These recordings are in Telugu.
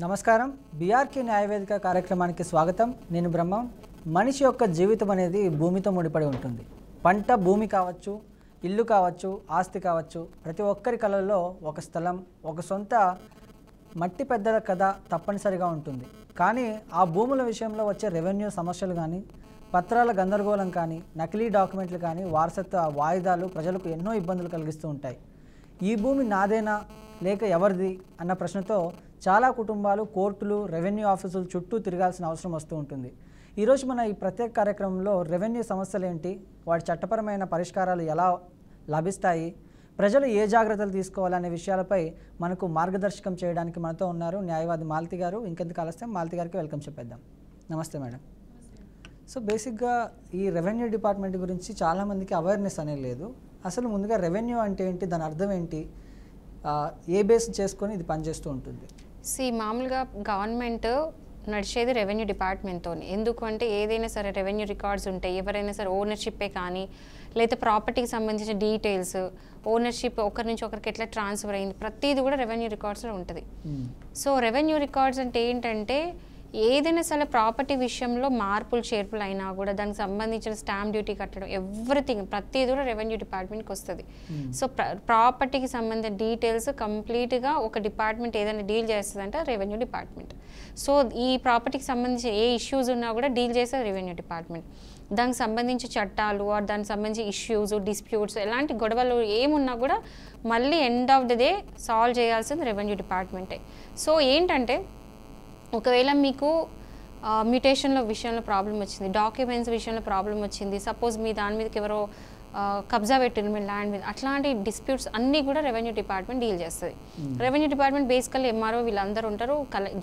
నమస్కారం, బీఆర్కే న్యాయవేదిక కార్యక్రమానికి స్వాగతం. నేను బ్రహ్మం. మనిషి యొక్క జీవితం అనేది భూమితో ముడిపడి ఉంటుంది. పంట భూమి కావచ్చు, ఇల్లు కావచ్చు, ఆస్తి కావచ్చు, ప్రతి ఒక్కరి కళల్లో ఒక స్థలం, ఒక సొంత మట్టి పెద్దల కథ తప్పనిసరిగా ఉంటుంది. కానీ ఆ భూముల విషయంలో వచ్చే రెవెన్యూ సమస్యలు కానీ, పత్రాల గందరగోళం కానీ, నకిలీ డాక్యుమెంట్లు కానీ, వారసత్వ వాయిదాలు ప్రజలకు ఎన్నో ఇబ్బందులు కలిగిస్తూ ఉంటాయి. ఈ భూమి నాదేనా లేక ఎవరిది అన్న ప్రశ్నతో చాలా కుటుంబాలు కోర్టులు, రెవెన్యూ ఆఫీసుల చుట్టూ తిరగాల్సిన అవసరం వస్తూ ఉంటుంది. ఈరోజు మన ఈ ప్రత్యేక కార్యక్రమంలో రెవెన్యూ సమస్యలు ఏంటి, వాటి చట్టపరమైన పరిష్కారాలు ఎలా లభిస్తాయి, ప్రజలు ఏ జాగ్రత్తలు తీసుకోవాలనే విషయాలపై మనకు మార్గదర్శకం చేయడానికి మనతో ఉన్నారు న్యాయవాది మాలతి గారు. ఇంకెందుకు ఆలస్యం, మాలతి గారికి వెల్కమ్ చెప్పేద్దాం. నమస్తే మేడం. సో బేసిక్గా ఈ రెవెన్యూ డిపార్ట్మెంట్ గురించి చాలామందికి అవేర్నెస్ అనేది లేదు. అసలు ముందుగా రెవెన్యూ అంటే ఏంటి, దాని అర్థం ఏంటి, ఏ బేస్ చేసుకొని ఇది పనిచేస్తూ ఉంటుంది? మామూలుగా గవర్నమెంట్ నడిచేది రెవెన్యూ డిపార్ట్మెంట్తో. ఎందుకు అంటే ఏదైనా సరే రెవెన్యూ రికార్డ్స్ ఉంటాయి, ఎవరైనా సరే ఓనర్షిప్పే కానీ, లేదా ప్రాపర్టీకి సంబంధించిన డీటెయిల్స్, ఓనర్షిప్ ఒకరి నుంచి ఒకరికి ఎట్లా ట్రాన్స్ఫర్ అయింది, ప్రతిదీ కూడా రెవెన్యూ రికార్డ్స్లో ఉంటుంది. సో రెవెన్యూ రికార్డ్స్ అంటే ఏంటంటే ఏదైనా సరే ప్రాపర్టీ విషయంలో మార్పులు చేర్పులు అయినా కూడా దానికి సంబంధించిన స్టాంప్ డ్యూటీ కట్టడం, ఎవ్రీథింగ్ ప్రతిదీ కూడా రెవెన్యూ డిపార్ట్మెంట్కి వస్తుంది. సో ప్రాపర్టీకి సంబంధించిన డీటెయిల్స్ కంప్లీట్గా ఒక డిపార్ట్మెంట్ ఏదైనా డీల్ చేస్తుందంటే రెవెన్యూ డిపార్ట్మెంట్. సో ఈ ప్రాపర్టీకి సంబంధించిన ఏ ఇష్యూస్ ఉన్నా కూడా డీల్ చేసేది రెవెన్యూ డిపార్ట్మెంట్. దానికి సంబంధించి చట్టాలు, దానికి సంబంధించి ఇష్యూస్, డిస్ప్యూట్స్, ఎలాంటి గొడవలు ఏమున్నా కూడా మళ్ళీ end of the day solve చేయాల్సింది రెవెన్యూ డిపార్ట్మెంటే. సో ఏంటంటే ఒకవేళ మీకు మ్యూటేషన్ల విషయంలో ప్రాబ్లం వచ్చింది, డాక్యుమెంట్స్ విషయంలో ప్రాబ్లం వచ్చింది, సపోజ్ మీ దాని మీదకి ఎవరో కబ్జా పెట్టిన మీ ల్యాండ్ మీద, అట్లాంటి డిస్ప్యూట్స్ అన్నీ కూడా రెవెన్యూ డిపార్ట్మెంట్ డీల్ చేస్తుంది. రెవెన్యూ డిపార్ట్మెంట్ బేసికల్లీ ఎంఆర్ఓ వీళ్ళందరూ ఉంటారు,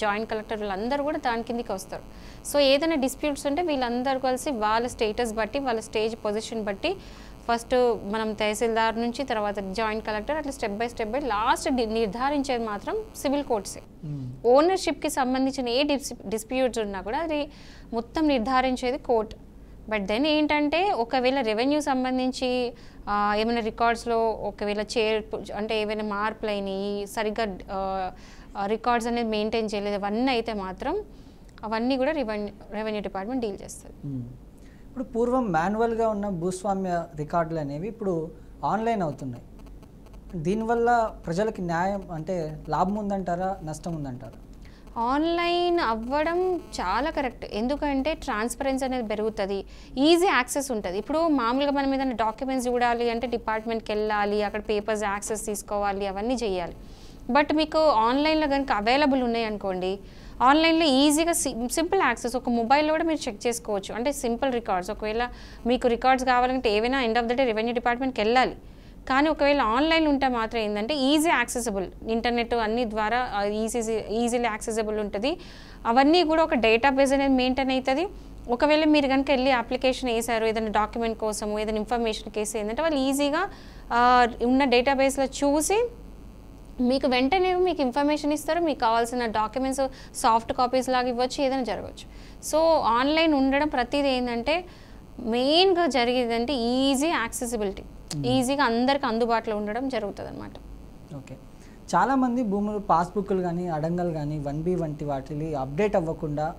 జాయింట్ కలెక్టర్ వీళ్ళందరూ కూడా దాని కిందకి వస్తారు. సో ఏదైనా డిస్ప్యూట్స్ ఉంటే వీళ్ళందరూ కలిసి వాళ్ళ స్టేటస్ బట్టి, వాళ్ళ స్టేజ్ పొజిషన్ బట్టి ఫస్ట్ మనం తహసీల్దార్ నుంచి తర్వాత జాయింట్ కలెక్టర్ అట్లా స్టెప్ బై లాస్ట్ నిర్ధారించేది మాత్రం సివిల్ కోర్ట్సే. ఓనర్షిప్కి సంబంధించిన ఏ డిస్ప్యూట్స్ ఉన్నా కూడా అది మొత్తం నిర్ధారించేది కోర్ట్. బట్ దెన్ ఏంటంటే ఒకవేళ రెవెన్యూ సంబంధించి ఏమైనా రికార్డ్స్లో ఒకవేళ అంటే ఏమైనా మార్పులు అయినాయి, సరిగ్గా రికార్డ్స్ అనేది మెయింటైన్ చేయలేదు, అవన్నీ అయితే మాత్రం అవన్నీ కూడా రెవెన్యూ డిపార్ట్మెంట్ డీల్ చేస్తుంది. ఇప్పుడు పూర్వం మాన్యువల్గా ఉన్న భూస్వామ్య రికార్డులు అనేవి ఇప్పుడు ఆన్లైన్ అవుతున్నాయి. దీనివల్ల ప్రజలకి న్యాయం అంటే లాభం ఉందంటారా, నష్టం ఉందంటారా? ఆన్లైన్ అవ్వడం చాలా కరెక్ట్. ఎందుకంటే ట్రాన్స్పరెన్సీ అనేది పెరుగుతుంది, ఈజీ యాక్సెస్ ఉంటుంది. ఇప్పుడు మామూలుగా మనం ఏదైనా డాక్యుమెంట్స్ చూడాలి అంటే డిపార్ట్మెంట్కి వెళ్ళాలి, అక్కడ పేపర్స్ యాక్సెస్ తీసుకోవాలి, అవన్నీ చేయాలి. బట్ మీకు ఆన్లైన్లో కనుక అవైలబుల్ ఉన్నాయి అనుకోండి, ఆన్లైన్లో ఈజీగా సింపుల్ యాక్సెస్, ఒక మొబైల్లో కూడా మీరు చెక్ చేసుకోవచ్చు. అంటే సింపుల్ రికార్డ్స్, ఒకవేళ మీకు రికార్డ్స్ కావాలంటే ఏవైనా end of the day revenue డిపార్ట్మెంట్కి వెళ్ళాలి. కానీ ఒకవేళ ఆన్లైన్ ఉంటే మాత్రం ఏంటంటే ఈజీ యాక్సెసిబుల్, ఇంటర్నెట్ అన్ని ద్వారా ఈజీలీ యాక్సెసిబుల్ ఉంటుంది. అవన్నీ కూడా ఒక డేటాబేస్ అనేది మెయింటైన్ అవుతుంది. ఒకవేళ మీరు కనుక వెళ్ళి అప్లికేషన్ వేసారు ఏదైనా డాక్యుమెంట్ కోసము, ఏదైనా ఇన్ఫర్మేషన్ కేసు ఏంటంటే వాళ్ళు ఈజీగా ఉన్న డేటాబేస్లో చూసి మీకు వెంటనే మీకు ఇన్ఫర్మేషన్ ఇస్తారు. మీకు కావాల్సిన డాక్యుమెంట్స్ సాఫ్ట్ కాపీస్ లాగా ఇవ్వచ్చు, ఏదైనా జరగవచ్చు. సో ఆన్లైన్ ఉండడం ప్రతిదీ ఏంటంటే మెయిన్గా జరిగేదంటే ఈజీ యాక్సెసిబిలిటీ, ఈజీగా అందరికి అందుబాటులో ఉండడం జరుగుతుంది అన్నమాట. ఓకే, చాలామంది భూములు పాస్బుక్లు కానీ అడంగల్ కానీ 1B వంటి వాటిని అప్డేట్ అవ్వకుండా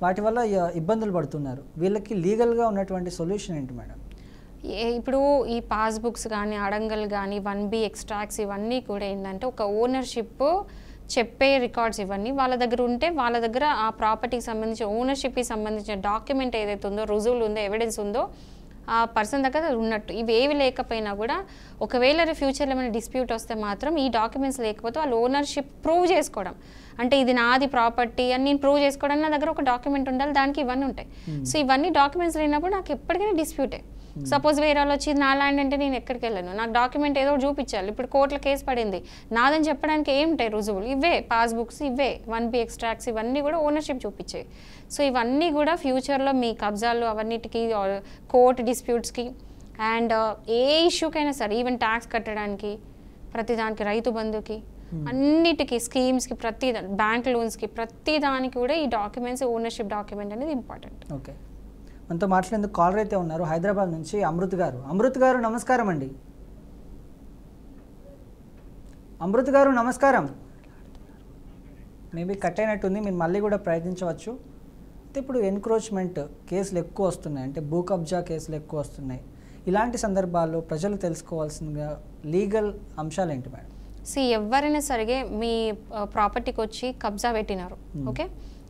వాటి వల్ల ఇబ్బందులు పడుతున్నారు. వీళ్ళకి లీగల్గా ఉన్నటువంటి సొల్యూషన్ ఏంటి మేడం? ఇప్పుడు ఈ పాస్బుక్స్ కానీ అడంగల్ కానీ 1B ఎక్స్ట్రాక్ట్స్ ఇవన్నీ కూడా ఏంటంటే ఒక ఓనర్షిప్ చెప్పే రికార్డ్స్ ఇవన్నీ వాళ్ళ దగ్గర ఉంటే వాళ్ళ దగ్గర ఆ ప్రాపర్టీకి సంబంధించిన ఓనర్షిప్కి సంబంధించిన డాక్యుమెంట్ ఏదైతే ఉందో, రుజువులు ఉందో, ఎవిడెన్స్ ఉందో ఆ పర్సన్ దగ్గర ఉన్నట్టు. ఇవేవి లేకపోయినా కూడా ఒకవేళ ఫ్యూచర్లో ఏమైనా డిస్ప్యూట్ వస్తే మాత్రం ఈ డాక్యుమెంట్స్ లేకపోతే వాళ్ళ ఓనర్షిప్ ప్రూవ్ చేసుకోవడం, అంటే ఇది నాది ప్రాపర్టీ అని నేను ప్రూవ్ చేసుకోవడానికి నా దగ్గర ఒక డాక్యుమెంట్ ఉండాలి, దానికి ఇవన్నీ ఉంటాయి. సో ఇవన్నీ డాక్యుమెంట్స్ లేనప్పుడు నాకు ఎప్పటికైనా డిస్ప్యూటే. సపోజ్ వేరే వాళ్ళు వచ్చి నా ల్యాండ్ అంటే నేను ఎక్కడికి వెళ్ళాను, నాకు డాక్యుమెంట్ ఏదో చూపించాలి. ఇప్పుడు కోర్టులో కేసు పడింది, నాదని చెప్పడానికి ఏముంటాయి రుజువులు? ఇవే పాస్బుక్స్, ఇవే 1B ఎక్స్ట్రాక్ట్స్, ఇవన్నీ కూడా ఓనర్షిప్ చూపించాయి. సో ఇవన్నీ కూడా ఫ్యూచర్లో మీ కబ్జాలు అవన్నిటికీ, కోర్టు డిస్ప్యూట్స్కి అండ్ ఏ ఇష్యూకైనా సరే, ఈవెన్ ట్యాక్స్ కట్టడానికి, ప్రతిదానికి, రైతు బంధుకి, అన్నిటికీ, స్కీమ్స్కి, ప్రతి బ్యాంక్ లోన్స్కి, ప్రతి దానికి కూడా ఈ డాక్యుమెంట్స్, ఓనర్షిప్ డాక్యుమెంట్ అనేది ఇంపార్టెంట్. ఓకే, మనతో మాట్లాడేందుకు కాలర్ అయితే ఉన్నారు హైదరాబాద్ నుంచి అమృత్ గారు. అమృత్ గారు నమస్కారం అండి. అమృత్ గారు నమస్కారం. మేబీ కట్ అయినట్టుంది, మీరు మళ్ళీ కూడా ప్రయత్నించవచ్చు. అయితే ఇప్పుడు ఎన్క్రోచ్మెంట్ కేసులు ఎక్కువ వస్తున్నాయి, అంటే భూ కబ్జా కేసులు ఎక్కువ వస్తున్నాయి. ఇలాంటి సందర్భాల్లో ప్రజలు తెలుసుకోవాల్సిన లీగల్ అంశాలు ఏంటి మేడం? ఎవరైనా సరిగే మీ ప్రాపర్టీకి వచ్చి కబ్జా పెట్టినారు, ఓకే,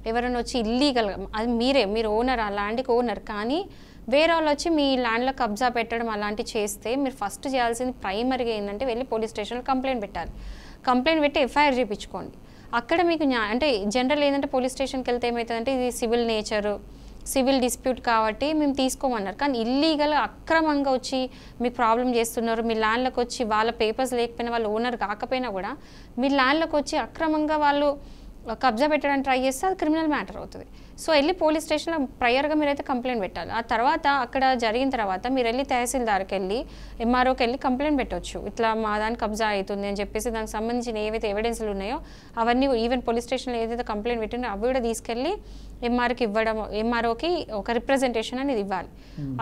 ఎవరైనా వచ్చి ఇల్లీగల్గా, అది మీరు ఓనర్, ఆ ల్యాండ్కి ఓనర్, కానీ వేరే వాళ్ళు వచ్చి మీ ల్యాండ్లో కబ్జా పెట్టడం అలాంటివి చేస్తే మీరు ఫస్ట్ చేయాల్సింది ప్రైమరీగా ఏంటంటే వెళ్ళి పోలీస్ స్టేషన్లో కంప్లైంట్ పెట్టాలి. కంప్లైంట్ పెట్టి ఎఫ్ఐఆర్ చేయించుకోండి. అక్కడ మీకు అంటే జనరల్ ఏంటంటే పోలీస్ స్టేషన్కి వెళ్తే ఏమవుతుందంటే ఇది సివిల్ నేచరు, సివిల్ డిస్ప్యూట్ కాబట్టి మేము తీసుకోమన్నారు. కానీ ఇల్లీగల్ అక్రమంగా వచ్చి మీకు ప్రాబ్లం చేస్తున్నారు, మీ ల్యాండ్లోకి వచ్చి వాళ్ళ పేపర్స్ లేకపోయినా, వాళ్ళు ఓనర్ కాకపోయినా కూడా మీ ల్యాండ్లోకి వచ్చి అక్రమంగా వాళ్ళు కబ్జా పెట్టడానికి ట్రై చేస్తే అది క్రిమినల్ మ్యాటర్ అవుతుంది. సో వెళ్ళి పోలీస్ స్టేషన్లో ప్రయర్గా మీరైతే కంప్లైంట్ పెట్టాలి. ఆ తర్వాత అక్కడ జరిగిన తర్వాత మీరు వెళ్ళి తహసీల్దార్కి వెళ్ళి ఎంఆర్ఓకి వెళ్ళి కంప్లైంట్ పెట్టవచ్చు. ఇట్లా మా దానికి కబ్జా అవుతుంది అని చెప్పేసి దానికి సంబంధించిన ఏవైతే ఎవిడెన్స్లు ఉన్నాయో అవన్నీ ఈవెన్ పోలీస్ స్టేషన్లో ఏదైతే కంప్లైంట్ పెట్టినో అవి కూడా తీసుకెళ్ళి ఎంఆర్ఓకి ఒక రిప్రజెంటేషన్ అనేది ఇవ్వాలి.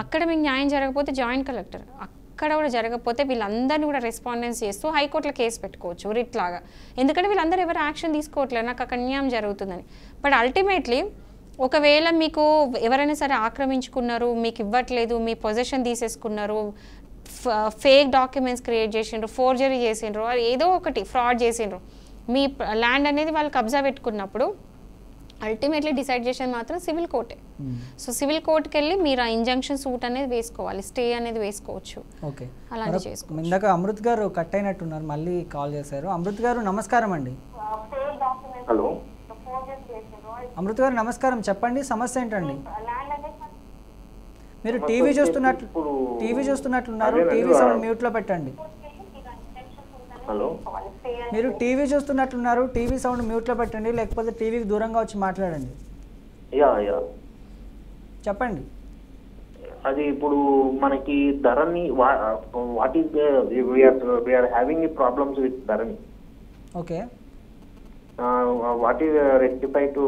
అక్కడ మీకు న్యాయం జరగకపోతే జాయింట్ కలెక్టర్, అక్కడ కూడా జరగకపోతే వీళ్ళందరినీ కూడా రెస్పాండెన్స్ చేస్తూ హైకోర్టులో కేసు పెట్టుకోవచ్చు రిట్ లాగా. ఎందుకంటే వీళ్ళందరూ ఎవరు యాక్షన్ తీసుకోవట్లేదు, నాకు అక్కడ న్యాయం జరుగుతుందని. బట్ అల్టిమేట్లీ ఒకవేళ మీకు ఎవరైనా సరే ఆక్రమించుకున్నారు, మీకు ఇవ్వట్లేదు, మీ పొజిషన్ తీసేసుకున్నారు, ఫేక్ డాక్యుమెంట్స్ క్రియేట్ చేసిండ్రు, ఫోర్జరీ చేసిండ్రు, ఏదో ఒకటి ఫ్రాడ్ చేసిండ్రు, మీ ల్యాండ్ అనేది వాళ్ళు కబ్జా పెట్టుకున్నప్పుడు అల్టిమేట్లీ డిసైడ్ చేసేది మాత్రం సివిల్ కోర్టే. సో సివిల్ కోర్టుకి వెళ్ళి మీరు ఆ ఇంజంక్షన్ సూట్ అనేది వేసుకోవాలి, స్టే అనేది వేసుకోవచ్చు. ఓకే, అలాంటి చేసుకోవచ్చు. ఇందాక అమృత్ గారు కట్ అయినట్టున్నారు, మళ్ళీ కాల్ చేశారు. అమృత్ గారు నమస్కారం అండి. హలో అమృత్ గారు నమస్కారం, చెప్పండి సమస్య ఏంటండి? మీరు టీవీ చూస్తున్నట్లున్నారు, టీవీ సౌండ్ మ్యూట్లో పెట్టండి. హలో మీరు టీవీ చూస్తున్నట్లున్నారు, టీవీ సౌండ్ మ్యూట్లో పెట్టండి, లేకపోతే టీవీకి దూరంగా వచ్చి మాట్లాడండి. యా చెప్పండి. అది ఇప్పుడు మనకి Dharani what is we're having ఈ problems with Dharani. Okay, what is rectify to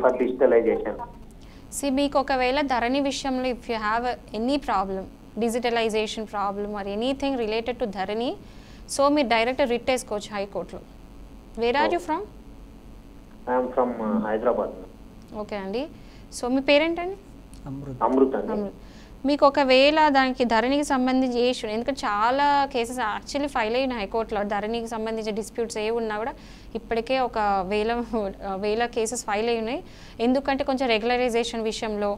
for digitalization. మీకు ఒకవేళ ధరణి విషయంలో if you have any problem, digitalization problem or anything related to Dharani, so మీరు డైరెక్ట్ రిట్ వేసుకోవచ్చు హైకోర్టులో. Where are you from? I'm from Hyderabad. Okay అండి, సో మీ పేరేంటండి? అమృత్ అండి. మీకు ఒకవేళ దానికి ధరణికి సంబంధించి ఏ ఇష్యూ, ఎందుకంటే చాలా కేసెస్ యాక్చువల్లీ ఫైల్ అయిన హైకోర్టులో ధరణికి సంబంధించిన డిస్ప్యూట్స్ ఏ ఉన్నా కూడా ఇప్పటికే ఒక వేల కేసెస్ ఫైల్ అయి ఉన్నాయి. ఎందుకంటే కొంచెం రెగ్యులరైజేషన్ విషయంలో,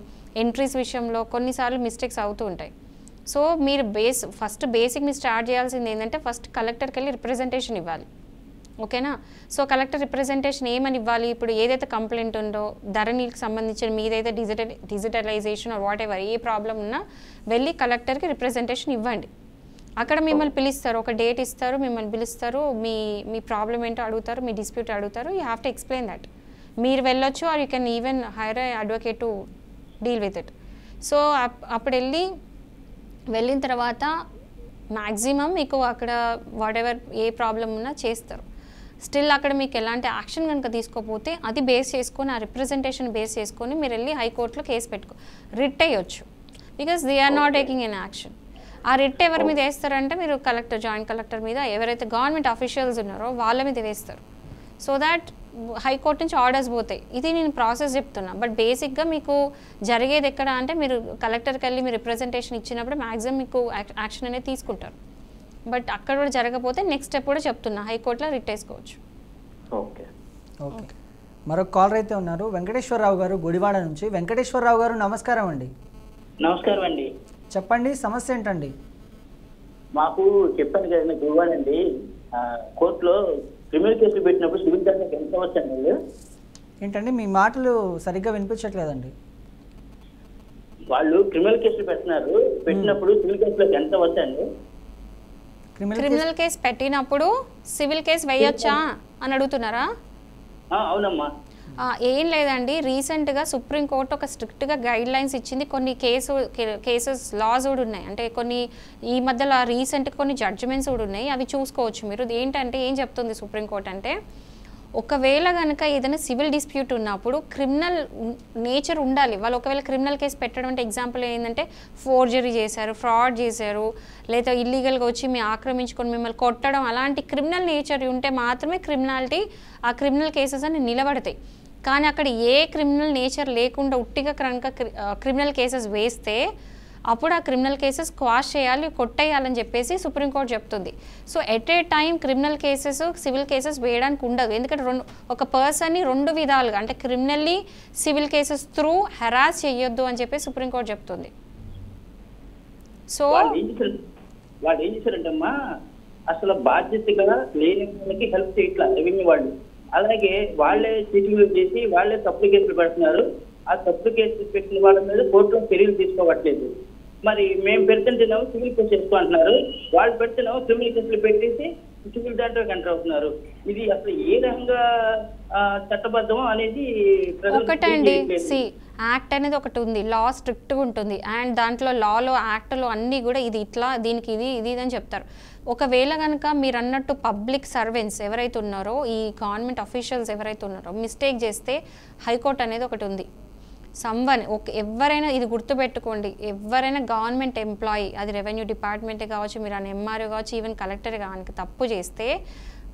ఎంట్రీస్ విషయంలో కొన్నిసార్లు మిస్టేక్స్ అవుతూ ఉంటాయి. సో మీరు ఫస్ట్ బేసిక్ మీరు స్టార్ట్ చేయాల్సింది ఏంటంటే ఫస్ట్ కలెక్టర్కి వెళ్ళి రిప్రజెంటేషన్ ఇవ్వాలి, ఓకేనా? సో కలెక్టర్ రిప్రజెంటేషన్ ఏమని ఇవ్వాలి? ఇప్పుడు ఏదైతే కంప్లైంట్ ఉందో ధరణికి సంబంధించిన మీదైతే డిజిటలైజేషన్ వాట్ ఎవర్ ఏ ప్రాబ్లం ఉన్నా వెళ్ళి కలెక్టర్కి రిప్రజెంటేషన్ ఇవ్వండి. అక్కడ మిమ్మల్ని పిలుస్తారు, ఒక డేట్ ఇస్తారు, మిమ్మల్ని పిలుస్తారు, మీ ప్రాబ్లం ఏంటో అడుగుతారు, మీ డిస్ప్యూట్ అడుగుతారు. You have to explain that. మీరు వెళ్ళొచ్చు or you can even hire a advocate to deal with it. So అప్పుడు వెళ్ళిన తర్వాత మ్యాక్సిమం మీకు అక్కడ వాట్ ఎవర్ ఏ ప్రాబ్లం ఉన్నా చేస్తారు. స్టిల్ అక్కడ మీకు ఎలాంటి యాక్షన్ కనుక తీసుకోకపోతే అది బేస్ చేసుకొని, ఆ రిప్రజెంటేషన్ బేస్ చేసుకొని మీరు వెళ్ళి హైకోర్టులో కేసు రిట్ అయ్యొచ్చు. Because they are not taking an action. ఆ రిట్ ఎవరి మీద వేస్తారంటే మీరు కలెక్టర్, జాయింట్ కలెక్టర్ మీద, ఎవరైతే గవర్నమెంట్ అఫీషియల్స్ ఉన్నారో వాళ్ళ మీద వేస్తారు. సో దాట్ హైకోర్టు నుంచి ఆర్డర్స్ పోతాయి. ఇది నేను ప్రాసెస్ చెప్తున్నా. బట్ బేసిక్గా మీకు జరిగేది ఎక్కడ అంటే మీరు కలెక్టర్కి వెళ్ళి మీరు రిప్రజెంటేషన్ ఇచ్చినప్పుడు మ్యాక్సిమం మీకు యాక్షన్ అనేది తీసుకుంటారు. బట్ అక్కడ కూడా జరగకపోతే నెక్స్ట్ స్టెప్ కూడా చెప్తున్నా, హైకోర్టులో రిట్ వేసుకోవచ్చు. ఓకే ఓకే, మరొక కాలర్ అయితే ఉన్నారు వెంకటేశ్వరరావు గారు గుడివాడ నుంచి. వెంకటేశ్వరరావు గారు నమస్కారం అండి. నమస్కారం అండి. చెప్పండి సమస్య ఏంటండి? మాకు చెప్పాను కదండి, గుడివాడ అండి, కోర్టులో క్రిమినల్ కేసులు పెట్టినప్పుడు సివిల్ కేసులకు ఎంత వచ్చండి? ఏంటండి మీ మాటలు సరిగ్గా వినిపించట్లేదండి. వాళ్ళు క్రిమినల్ కేసులు పెట్టినప్పుడు సివిల్ కేసులకు ఎంత వచ్చండి? క్రిమినల్ కేసు పెట్టినప్పుడు సివిల్ కేసు వేయొచ్చా అని అడుగుతున్నారా? అవునమ్మా. ఏం లేదండి, రీసెంట్గా సుప్రీంకోర్టు ఒక స్ట్రిక్ట్గా గైడ్ లైన్స్ ఇచ్చింది. కొన్ని కేసెస్ లాస్ కూడా ఉన్నాయి, అంటే కొన్ని ఈ మధ్యలో రీసెంట్గా కొన్ని జడ్జిమెంట్స్ కూడా ఉన్నాయి, అవి చూసుకోవచ్చు మీరు. ఏంటంటే ఏం చెప్తుంది సుప్రీంకోర్టు అంటే, ఒకవేళ కనుక ఏదైనా సివిల్ డిస్ప్యూట్ ఉన్నప్పుడు క్రిమినల్ నేచర్ ఉండాలి. వాళ్ళు ఒకవేళ క్రిమినల్ కేసు పెట్టడం అంటే ఎగ్జాంపుల్ ఏంటంటే ఫోర్జరీ చేశారు, ఫ్రాడ్ చేశారు, లేదా ఇల్లీగల్గా వచ్చి మీ ఆక్రమించుకొని మిమ్మల్ని కొట్టడం, అలాంటి క్రిమినల్ నేచర్ ఉంటే మాత్రమే ఆ క్రిమినల్ కేసెస్ అని నిలబడతాయి. కానీ అక్కడ ఏ క్రిమినల్ నేచర్ లేకుండా ఉట్టిగా కనుక క్రిమినల్ కేసెస్ వేస్తే అప్పుడు ఆ క్రిమినల్ కేసెస్ క్వాష్ చేయాలి, కొట్టేయాలని చెప్పేసి సుప్రీంకోర్టు చెప్తుంది. So at a time criminal cases civil cases వేయడానికి ఉండదు. ఎందుకంటే ఒక పర్సన్ని 2 విధాలుగా అంటే criminally civil cases through harass చేయొద్దు అని చెప్పి సుప్రీంకోర్టు చెప్తుంది. సో వాళ్ళు ఏం చేశారంటమ్మా, అసలు బాధ్యతగా లేని వాళ్ళకి హెల్ప్ చేయట్లా రెవెన్యూ వాళ్ళు. అలాగే వాళ్ళే చీటింగ్లు చేసి వాళ్ళే తప్పుడు కేసులు పెడుతున్నారు. ఆ తప్పుడు కేసులు పెట్టిన వాళ్ళ మీద కోర్టులో చర్యలు తీసుకోవట్లేదు. మరి మేము పెడుతుంటేనేమో సివిల్ కేసు చేసుకుంటున్నారు, వాళ్ళు పెడితేనేమో క్రిమినల్ కేసులు పెట్టేసి సివిల్ దాంట్లో ఎంటర్ అవుతున్నారు. ఇది అసలు ఏ రకంగా చట్టబద్ధమో అనేది ఒకటండి. యాక్ట్ అనేది ఒకటి ఉంది, లా స్ట్రిక్ట్గా ఉంటుంది, అండ్ దాంట్లో లాలో యాక్ట్లో అన్నీ కూడా ఇది ఇట్లా దీనికి ఇది అని చెప్తారు. ఒకవేళ కనుక మీరు అన్నట్టు పబ్లిక్ సర్వెంట్స్ ఎవరైతే ఉన్నారో, ఈ గవర్నమెంట్ అఫీషియల్స్ ఎవరైతే ఉన్నారో మిస్టేక్ చేస్తే హైకోర్టు అనేది ఒకటి ఉంది. ఎవరైనా ఇది గుర్తుపెట్టుకోండి, ఎవరైనా గవర్నమెంట్ ఎంప్లాయీ, అది రెవెన్యూ డిపార్ట్మెంటే కావచ్చు, మీరు అని ఎంఆర్ఓ కావచ్చు, ఈవెన్ కలెక్టర్ కావచ్చు, తప్పు చేస్తే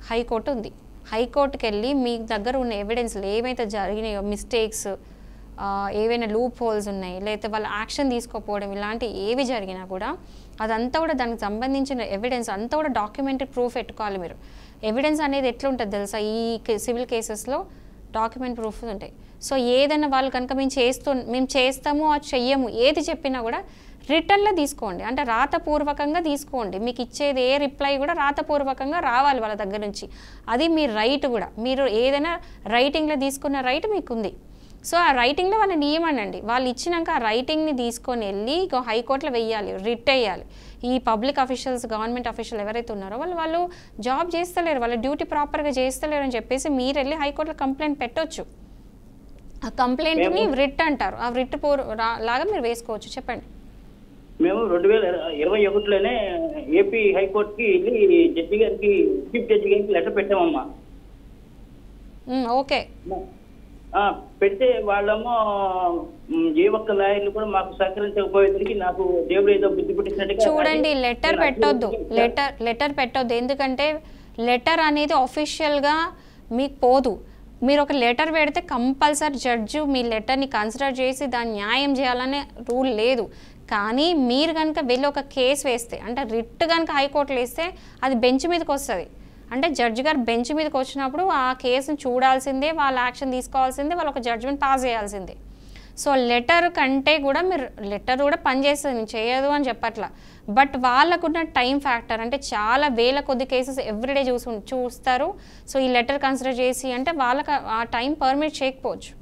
హైకోర్టు ఉంది. హైకోర్టుకి వెళ్ళి మీ దగ్గర ఉన్న ఎవిడెన్స్లు ఏవైతే జరిగినాయో, మిస్టేక్స్ ఏవైనా లూప్ హోల్స్ ఉన్నాయి, లేకపోతే వాళ్ళ యాక్షన్ తీసుకోకపోవడం, ఇలాంటి ఏవి జరిగినా కూడా అదంతా కూడా దానికి సంబంధించిన ఎవిడెన్స్ అంతా కూడా డాక్యుమెంటరీ ప్రూఫ్ పెట్టుకోవాలి మీరు. ఎవిడెన్స్ అనేది ఎట్లా ఉంటుంది తెలుసా, ఈ సివిల్ కేసెస్లో డాక్యుమెంట్ ప్రూఫ్ ఉంటాయి. సో ఏదైనా వాళ్ళు కనుక మేము చేస్తాము అది చెయ్యము ఏది చెప్పినా కూడా రిటర్న్లో తీసుకోండి, అంటే రాతపూర్వకంగా తీసుకోండి. మీకు ఇచ్చేది ఏ రిప్లై కూడా రాతపూర్వకంగా రావాలి వాళ్ళ దగ్గర నుంచి. అది మీ రైట్ కూడా, మీరు ఏదైనా రైటింగ్లో తీసుకున్న రైట్ మీకు ఉంది. సో ఆ రైటింగ్లో వాళ్ళని ఇవ్వమనండి. వాళ్ళు ఇచ్చినాక ఆ రైటింగ్ని తీసుకొని వెళ్ళి హైకోర్టులో వెయ్యాలి, రిట్ వేయాలి. ఈ పబ్లిక్ అఫీషియల్స్, గవర్నమెంట్ అఫీషియల్ ఎవరైతే ఉన్నారో వాళ్ళు జాబ్ చేస్తలేరు, వాళ్ళ డ్యూటీ ప్రాపర్గా చేస్తలేరు అని చెప్పేసి మీరు వెళ్ళి హైకోర్టులో కంప్లైంట్ పెట్టొచ్చు. ఆ కంప్లైంట్ని రిట్ అంటారు, ఆ రిట్ లాగా మీరు వేసుకోవచ్చు. చెప్పండి. మేము 2021లోనే ఏపీ హైకోర్టుకి వెళ్ళి జడ్జి గారికి, చీఫ్ జడ్జి గారికి లెటర్ పెట్టామమ్మా. ఓకే. పెడితే వాళ్ళేమో ఏ ఒక్క లాయర్లు కూడా మాకు సహకరించకపోయేసరికి నాకు దేవుడు ఏదో బుద్ధి పుట్టించినట్టుగా. చూడండి, లెటర్ పెట్టొద్దు. ఎందుకంటే లెటర్ అనేది ఆఫీషియల్గా మీకు పోదు. మీరు ఒక లెటర్ పెడితే కంపల్సరీ జడ్జి మీ లెటర్ని కన్సిడర్ చేసి దాన్ని న్యాయం చేయాలనే రూల్ లేదు. కానీ మీరు కనుక వెళ్ళి ఒక కేసు వేస్తే, అంటే రిట్ కనుక హైకోర్టులో వేస్తే అది బెంచ్ మీదకి వస్తుంది. అంటే జడ్జి గారు బెంచ్ మీదకి వచ్చినప్పుడు ఆ కేసును చూడాల్సిందే, వాళ్ళ యాక్షన్ తీసుకోవాల్సిందే, వాళ్ళు ఒక జడ్జిమెంట్ పాస్ చేయాల్సిందే. సో లెటర్ కంటే కూడా మీరు లెటర్ కూడా పనిచేస్తుంది, చేయదు అని చెప్పట్లా. బట్ వాళ్ళకున్న టైం ఫ్యాక్టర్, అంటే చాలా వేల కొద్ది కేసెస్ ఎవ్రీడే చూస్తారు. సో ఈ లెటర్ కన్సిడర్ చేసి అంటే వాళ్ళకి ఆ టైం పర్మిట్ చేయకపోవచ్చు.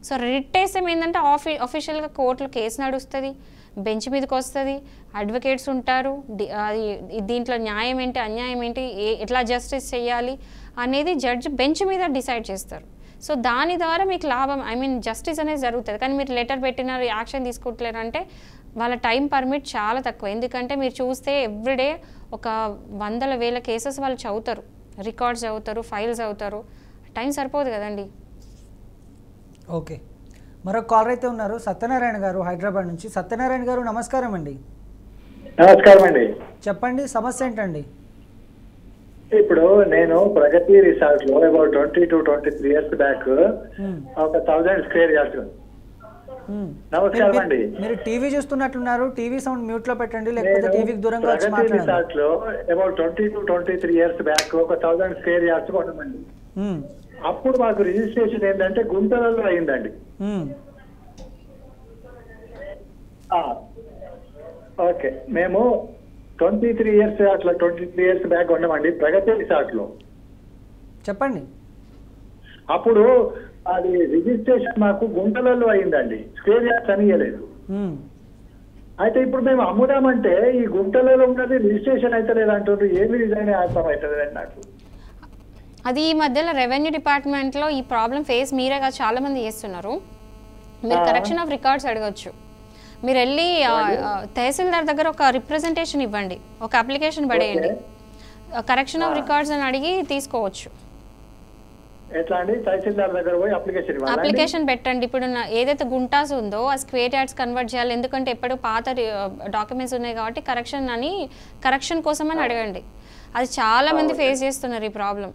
సో రిట్ వేస్తే ఏంటంటే ఆఫీషియల్గా కోర్టులో కేసు నడుస్తుంది, బెంచ్ మీదకి వస్తుంది, అడ్వకేట్స్ ఉంటారు, దీంట్లో న్యాయం ఏంటి, అన్యాయం ఏంటి, ఎట్లా జస్టిస్ చేయాలి అనేది జడ్జి బెంచ్ మీద డిసైడ్ చేస్తారు. సో దాని ద్వారా మీకు లాభం, జస్టిస్ అనేది జరుగుతుంది. కానీ మీరు లెటర్ పెట్టినారు, యాక్షన్ తీసుకుంటలేరు అంటే వాళ్ళ టైం పర్మిట్ చాలా తక్కువ. ఎందుకంటే మీరు చూస్తే ఎవ్రీడే ఒక 100,000 కేసెస్ వాళ్ళు చదువుతారు, రికార్డ్స్ చదువుతారు, ఫైల్స్ చదువుతారు, టైం సరిపోదు కదండి. ఓకే, మరొక కాలర్ అయితే ఉన్నారు, సత్యనారాయణ గారు హైదరాబాద్ నుంచి. సత్యనారాయణ గారు నమస్కారం అండి. నమస్కారం అండి. చెప్పండి, సమస్య ఏంటండి? ఇప్పుడు నేను ప్రగతి రిసార్ట్ లో అబౌట్ 20 to 23 years బ్యాక్ ఒక 1000 స్క్వేర్ యార్డ్స్. నమస్కారం అండి. మీరు టీవీ చూస్తున్నట్లున్నారు, టీవీ సౌండ్ మ్యూట్ లో పెట్టండి, లేకపోతే టీవీకి దూరంగా వచ్చి మాట్లాడండి. ప్రగతి రిసార్ట్ లో అబౌట్ 20 to 23 years బ్యాక్ ఒక 1000 స్క్వేర్ యార్డ్స్ కొన్నామండి. అప్పుడు మాకు రిజిస్ట్రేషన్ ఏంటంటే గుంటలలో అయిందండి. ఓకే, మేము 23 years అట్లా 23 years బ్యాక్ ఉన్నామండి ప్రగతి రిసార్ట్ లో. చెప్పండి. అప్పుడు అది రిజిస్ట్రేషన్ మాకు గుంటలలో అయిందండి, స్క్వేర్ యార్డ్స్ అని ఇవ్వలేదు. అయితే ఇప్పుడు మేము అమ్ముదామంటే ఈ గుంటలలో ఉన్నది రిజిస్ట్రేషన్ అయితే లేదంటారు, ఏమి రిజైన్ అర్థం అవుతుంది అండి నాకు. అది ఈ మధ్యలో రెవెన్యూ డిపార్ట్మెంట్లో ఈ ప్రాబ్లం ఫేస్ మీరేగా చాలా మంది చేస్తున్నారు. మీరు కరెక్షన్ ఆఫ్ రికార్డ్స్ అడగచ్చు. మీరు వెళ్ళి తహసీల్దార్ దగ్గర ఒక రిప్రజెంటేషన్ ఇవ్వండి, ఒక అప్లికేషన్ పడేయండి, కరెక్షన్ ఆఫ్ రికార్డ్స్ అని అడిగి తీసుకోవచ్చు. ఎట్లా అండి? తహసీల్దార్ దగ్గర పోయి అప్లికేషన్ ఇవ్వాలి. అప్లికేషన్ పెట్టండి. ఇప్పుడు ఏదైతే గుంటాస్ ఉందో ఆ స్క్వేర్ యార్డ్స్ కన్వర్ట్ చేయాలి. ఎందుకంటే ఎప్పుడు పాత డాక్యుమెంట్స్ ఉన్నాయి కాబట్టి కరెక్షన్ కోసం అని అడగండి. అది చాలా మంది ఫేస్ చేస్తున్నారు ఈ ప్రాబ్లం.